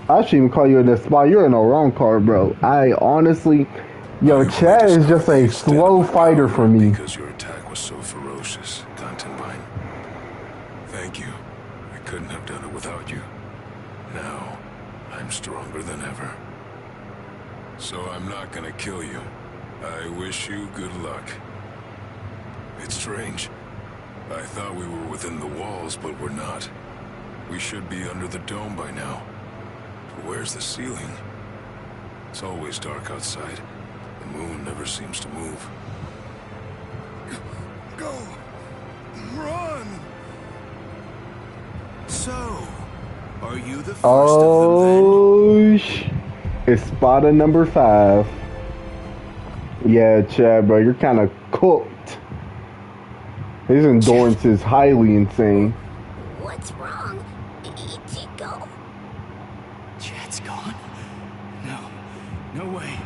I shouldn't even call you an Espada. You're in the wrong card, bro. I honestly, yo, Chad is just a slow fighter for me. Because your attack was so ferocious, Dantenbein. Thank you. I couldn't have done it without you. Now, I'm stronger than ever. So I'm not gonna kill you. I wish you good luck. It's strange. I thought we were within the walls, but we're not. We should be under the dome by now. Where's the ceiling? It's always dark outside. The moon never seems to move. Go! Run! So, are you the first Oh, Espada number 5. Yeah, Chad, bro, you're kind of cooked. His endurance is highly insane. What's wrong? Ichigo? Chad's gone? No way.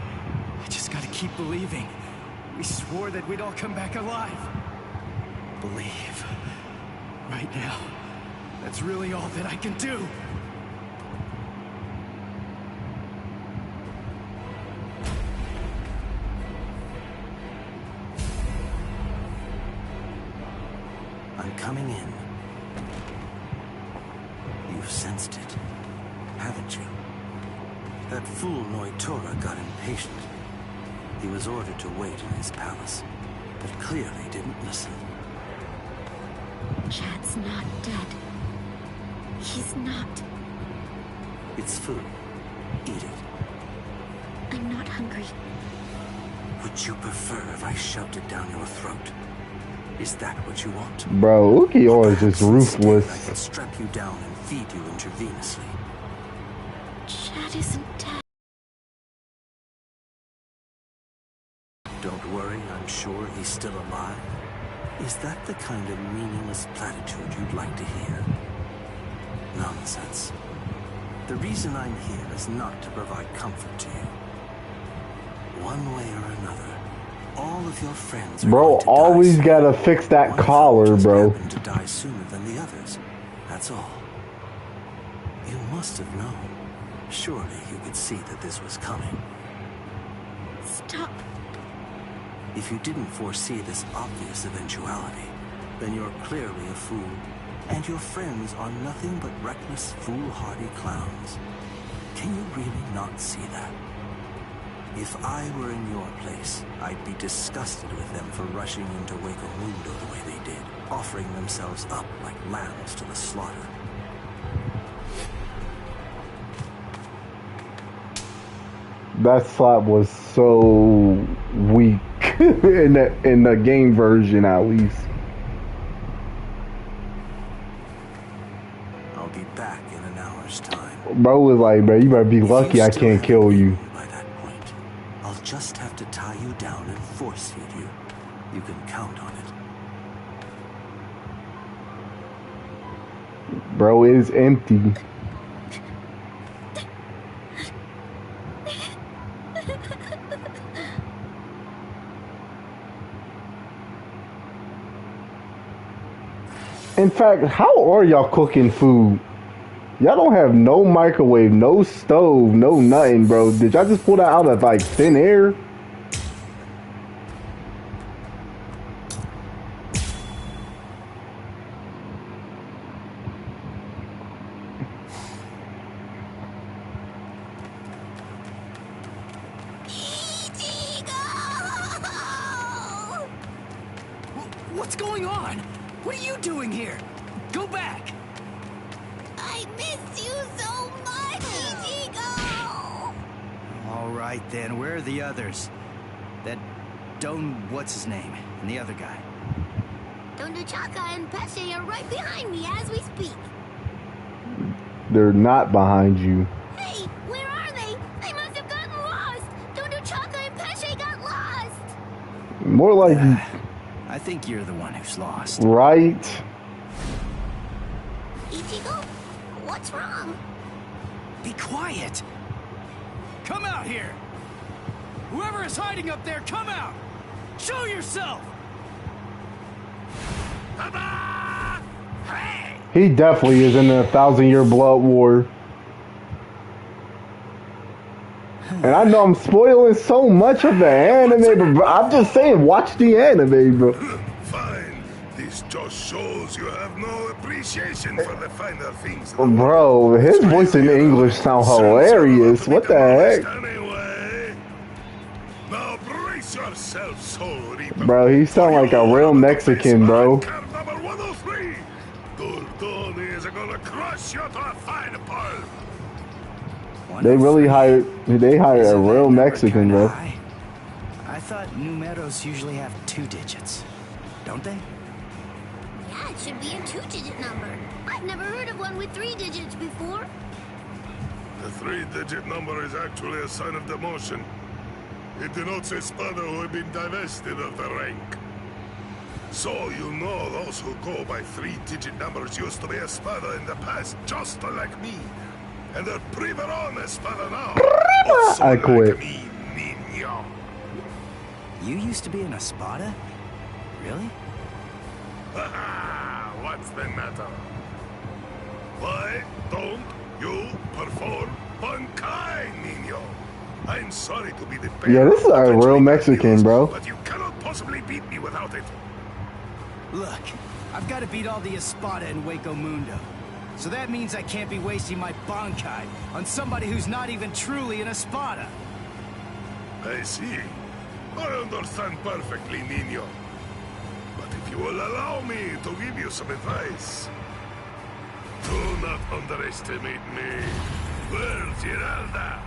I just gotta keep believing. We swore that we'd all come back alive. Believe. Right now. That's really all that I can do. I'm coming in. You've sensed it, haven't you? That fool Noitora got impatient. He was ordered to wait in his palace, but clearly didn't listen. Chad's not dead. He's not. It's food. Eat it. I'm not hungry. Would you prefer if I shoved it down your throat? Is that what you want? Bro, Ukiyo is just ruthless. I can strap you down and feed you intravenously. Chad isn't dead. Don't worry, I'm sure he's still alive. Is that the kind of meaningless platitude you'd like to hear? Nonsense. The reason I'm here is not to provide comfort to you. One way or another, all of your friends are Bro, always gotta fix that collar, bro. to die sooner than the others. That's all. You must have known. Surely you could see that this was coming. Stop. If you didn't foresee this obvious eventuality, then you're clearly a fool, and your friends are nothing but reckless, foolhardy clowns. Can you really not see that? If I were in your place, I'd be disgusted with them for rushing into Hueco Mundo the way they did, offering themselves up like lambs to the slaughter. That slap was so weak in the game version, at least. I'll be back in an hour's time. Bro was like, bro, you better be lucky I can't kill you. By that point, I'll just have to tie you down and force feed you. You can count on it. Bro is empty. In fact, how are y'all cooking food? Y'all don't have no microwave, no stove, no nothing, bro. Did y'all just pull that out of like thin air? What's going on? What are you doing here? Go back! I miss you so much, Ichigo! All right then, where are the others? That Don, what's his name? And the other guy. Don Chaka and Pesce are right behind me as we speak. They're not behind you. Hey, where are they? They must have gotten lost. Don Chaka and Pesce got lost. More like... I think you're the one who's lost. Right? Ichigo, what's wrong? Be quiet. Come out here. Whoever is hiding up there, come out. Show yourself. Hey! He definitely is in the 1,000-year blood war. And I know I'm spoiling so much of the anime, but I'm just saying, watch the anime, bro. Fine. This just shows you have no appreciation for the finer things. Bro, his voice in English sound hilarious. What the heck? Anyway, now brace yourself, Soul Reaper. Bro, he sound like a real Mexican, bro. Number 103. Dulton is gonna crush you to a fine pulp. They really hired a real Mexican, bro. I thought numeros usually have 2 digits, don't they? Yeah, it should be a 2-digit number. I've never heard of one with 3 digits before. The 3-digit number is actually a sign of demotion. It denotes a spada who had been divested of the rank. So you know those who go by 3-digit numbers used to be a spada in the past, just like me. And they're privaron espada now. I quit. Like me, niño. You used to be an espada? Really? What's the matter? Why don't you perform Bankai, niño? I'm sorry to be the Yeah, this is a real Mexican, bro. But you cannot possibly beat me without it. Look, I've got to beat all the Espada in Waco Mundo. So that means I can't be wasting my Bankai on somebody who's not even truly an Espada. I see. I understand perfectly, niño. But if you will allow me to give you some advice, do not underestimate me. Where's Giralda?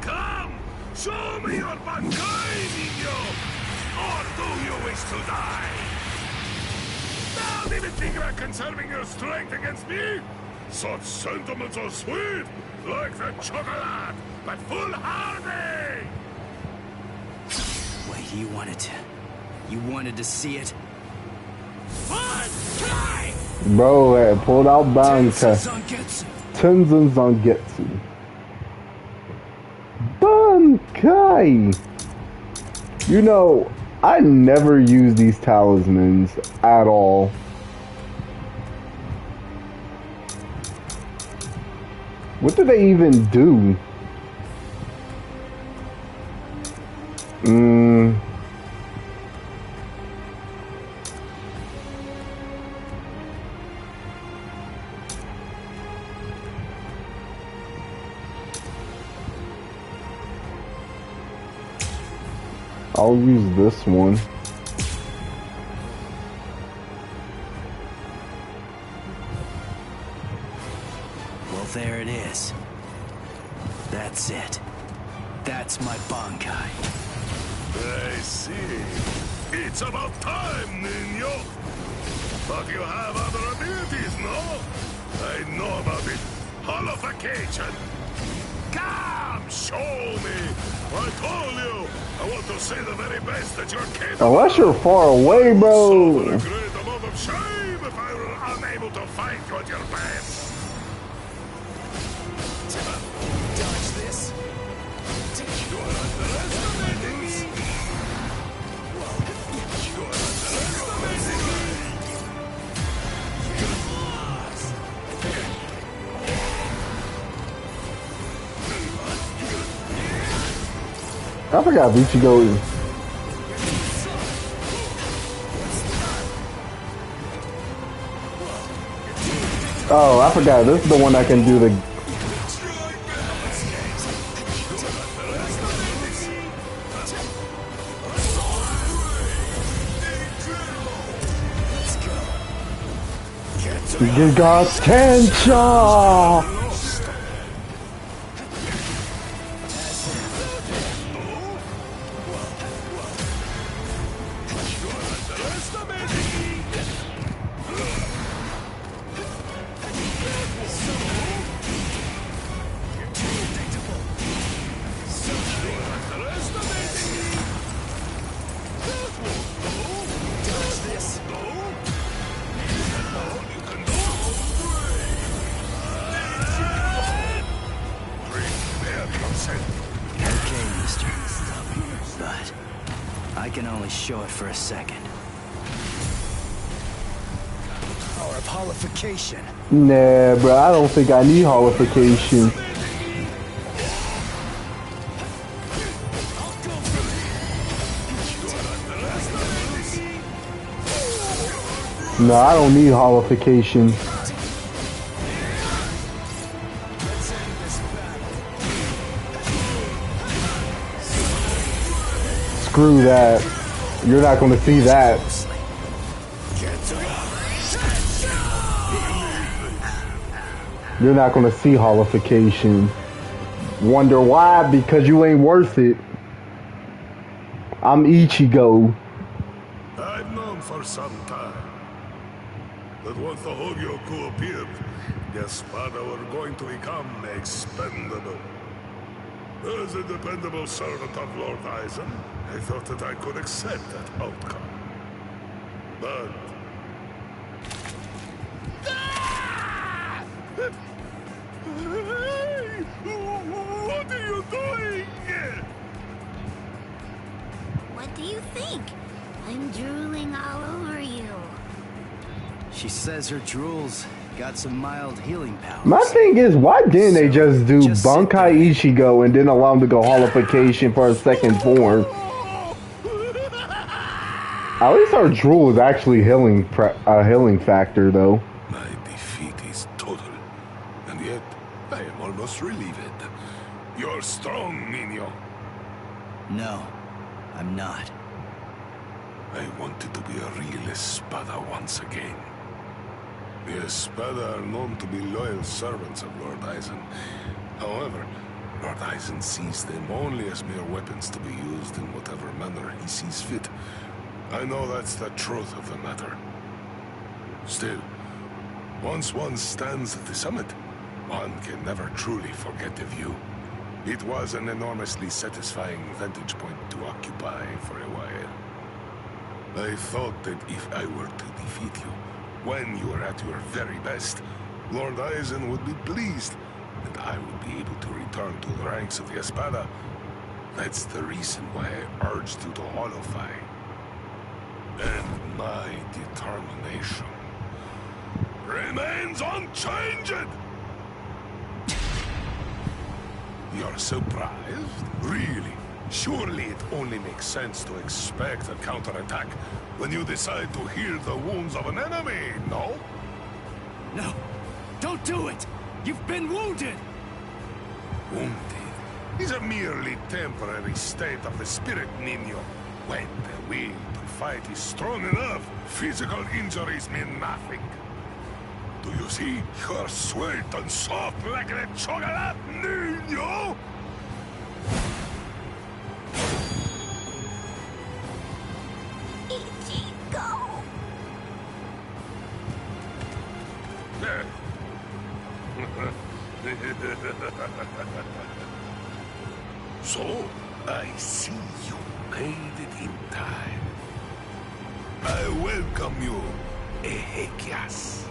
Come! Show me your Bankai, niño! Or do you wish to die? Don't even think about conserving your strength against me! Such sentiments are sweet, like the chocolate, but foolhardy! Wait, you wanted to see it? Bro, I pulled out Bankai. Tenzin Zangetsu. Bankai! You know, I never use these talismans at all. What do they even do? I'll use this one. Well, there it is. That's it. That's my Bankai. I see. It's about time, niño. But you have other abilities, no? I know about it. Holification. Come, show me. I told you. I want to see the very best that you're capable. Unless you're far away, bro. A great amount of shame if I were unable to find you at your best. Dodge this. You're underestimating me. You're underestimating me. You're lost. I forgot Ichigo. Oh, I forgot. This is the one that can do the. You got Tensha! I can only show it for a second. Power of holification. Nah, bro, I don't think I need holification. No, I don't need holification. Screw that. You're not going to see that. You're not going to see holification. Wonder why? Because you ain't worth it. I'm Ichigo. I've known for some time that once the Hogyoku appeared, the Espada were going to become expendable. As a dependable servant of Lord Aizen, I thought that I could accept that outcome. But... What are you doing? What do you think? I'm drooling all over you. She says her drools got some mild healing powers. My thing is, why didn't they just do Bankai Ichigo and then allow him to go holification for a second form? At least our drool is actually healing factor, though. My defeat is total, and yet I am almost relieved. You're strong, Nino. No, I'm not. I wanted to be a real Espada once again. The Espada are known to be loyal servants of Lord Aizen. However, Lord Aizen sees them only as mere weapons to be used in whatever manner he sees fit. I know that's the truth of the matter. Still, once one stands at the summit, one can never truly forget the view. It was an enormously satisfying vantage point to occupy for a while. I thought that if I were to defeat you, when you were at your very best, Lord Aizen would be pleased, and I would be able to return to the ranks of the Espada. That's the reason why I urged you to holofy. And my determination remains unchanged! You're surprised? Really? Surely it only makes sense to expect a counterattack when you decide to heal the wounds of an enemy, no? No! Don't do it! You've been wounded! Wounded is a merely temporary state of the spirit, Nino. When the will to fight is strong enough, physical injuries mean nothing. Do you see? You're sweet and soft like a chocolate, Nino! Ichigo! So, I see you made it in time. I welcome you, Ezequias.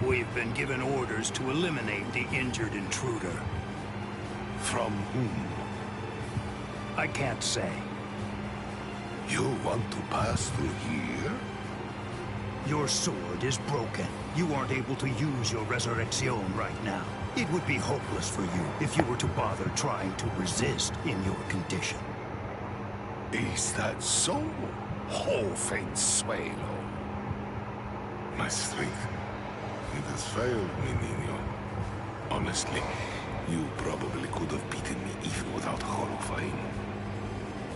We've been given orders to eliminate the injured intruder. From whom? I can't say. You want to pass through here? Your sword is broken. You aren't able to use your Resurrection right now. It would be hopeless for you if you were to bother trying to resist in your condition. Is that so, Jovenzuelo? My strength, it has failed me, Nino. Honestly, you probably could have beaten me even without holofying.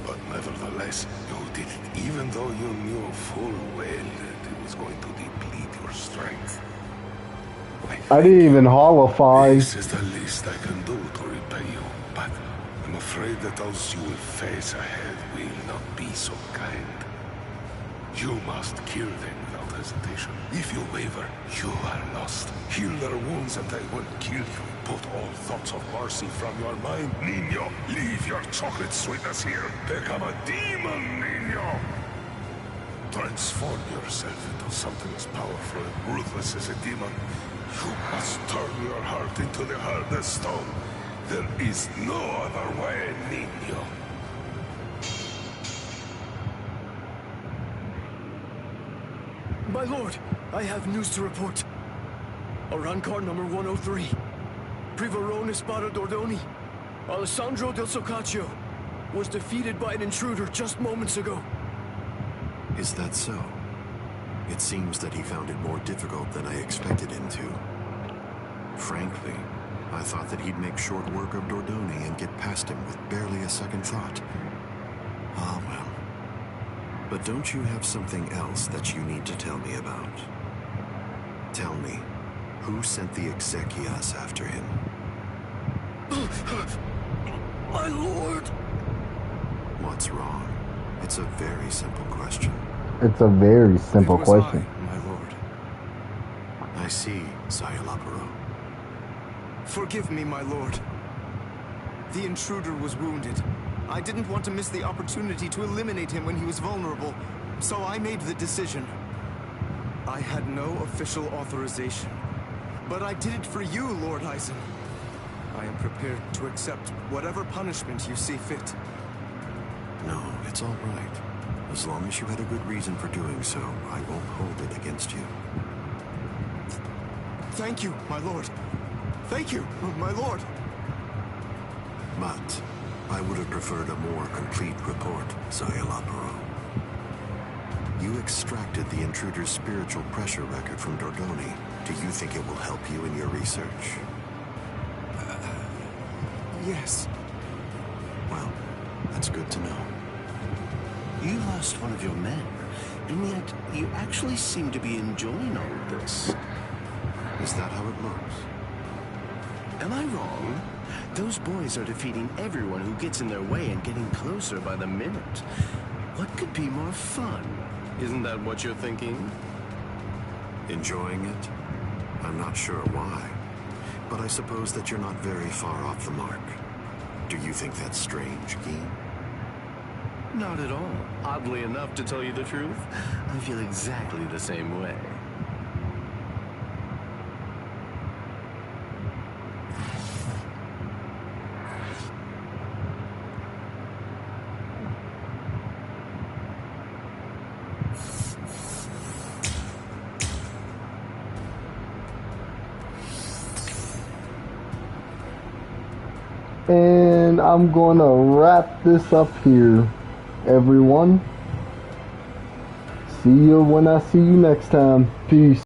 But nevertheless, you did it even though you knew full well that it was going to deplete your strength. I didn't even holofy. This is the least I can do to repay you, but I'm afraid that those you will face ahead will not be so kind. You must kill them without hesitation. If you waver, you are lost. Heal their wounds and they won't kill you. Put all thoughts of mercy from your mind, Nino. Leave your chocolate sweetness here. Become a demon, Nino. Transform yourself into something as powerful and ruthless as a demon. You must turn your heart into the hardest stone. There is no other way, Nino. My lord, I have news to report. Arankar number 103. Privarone Espada Dordoni. Alessandro del Soccaccio was defeated by an intruder just moments ago. Is that so? It seems that he found it more difficult than I expected him to. Frankly, I thought that he'd make short work of Dordoni and get past him with barely a second thought. Ah, well. But don't you have something else that you need to tell me about? Tell me, who sent the Exekias after him? My lord! What's wrong? It's a very simple question. It's a very simple question. My lord. I see, Sayalaparo. Forgive me, my lord. The intruder was wounded. I didn't want to miss the opportunity to eliminate him when he was vulnerable, so I made the decision. I had no official authorization, but I did it for you, Lord Eisen. I am prepared to accept whatever punishment you see fit. No, it's all right. As long as you had a good reason for doing so, I won't hold it against you. Thank you, my lord. Thank you, my lord. But I would have preferred a more complete report, Sayalaparo. You extracted the intruder's spiritual pressure record from Dordoni. Do you think it will help you in your research? Yes. Well, that's good to know. You lost one of your men, and yet you actually seem to be enjoying all of this. Is that how it looks? Am I wrong? Those boys are defeating everyone who gets in their way and getting closer by the minute. What could be more fun? Isn't that what you're thinking? Enjoying it? I'm not sure why, but I suppose that you're not very far off the mark. Do you think that's strange, Geen? Not at all. Oddly enough, to tell you the truth, I feel exactly the same way. And I'm gonna wrap this up here, everyone. See you when I see you next time. Peace.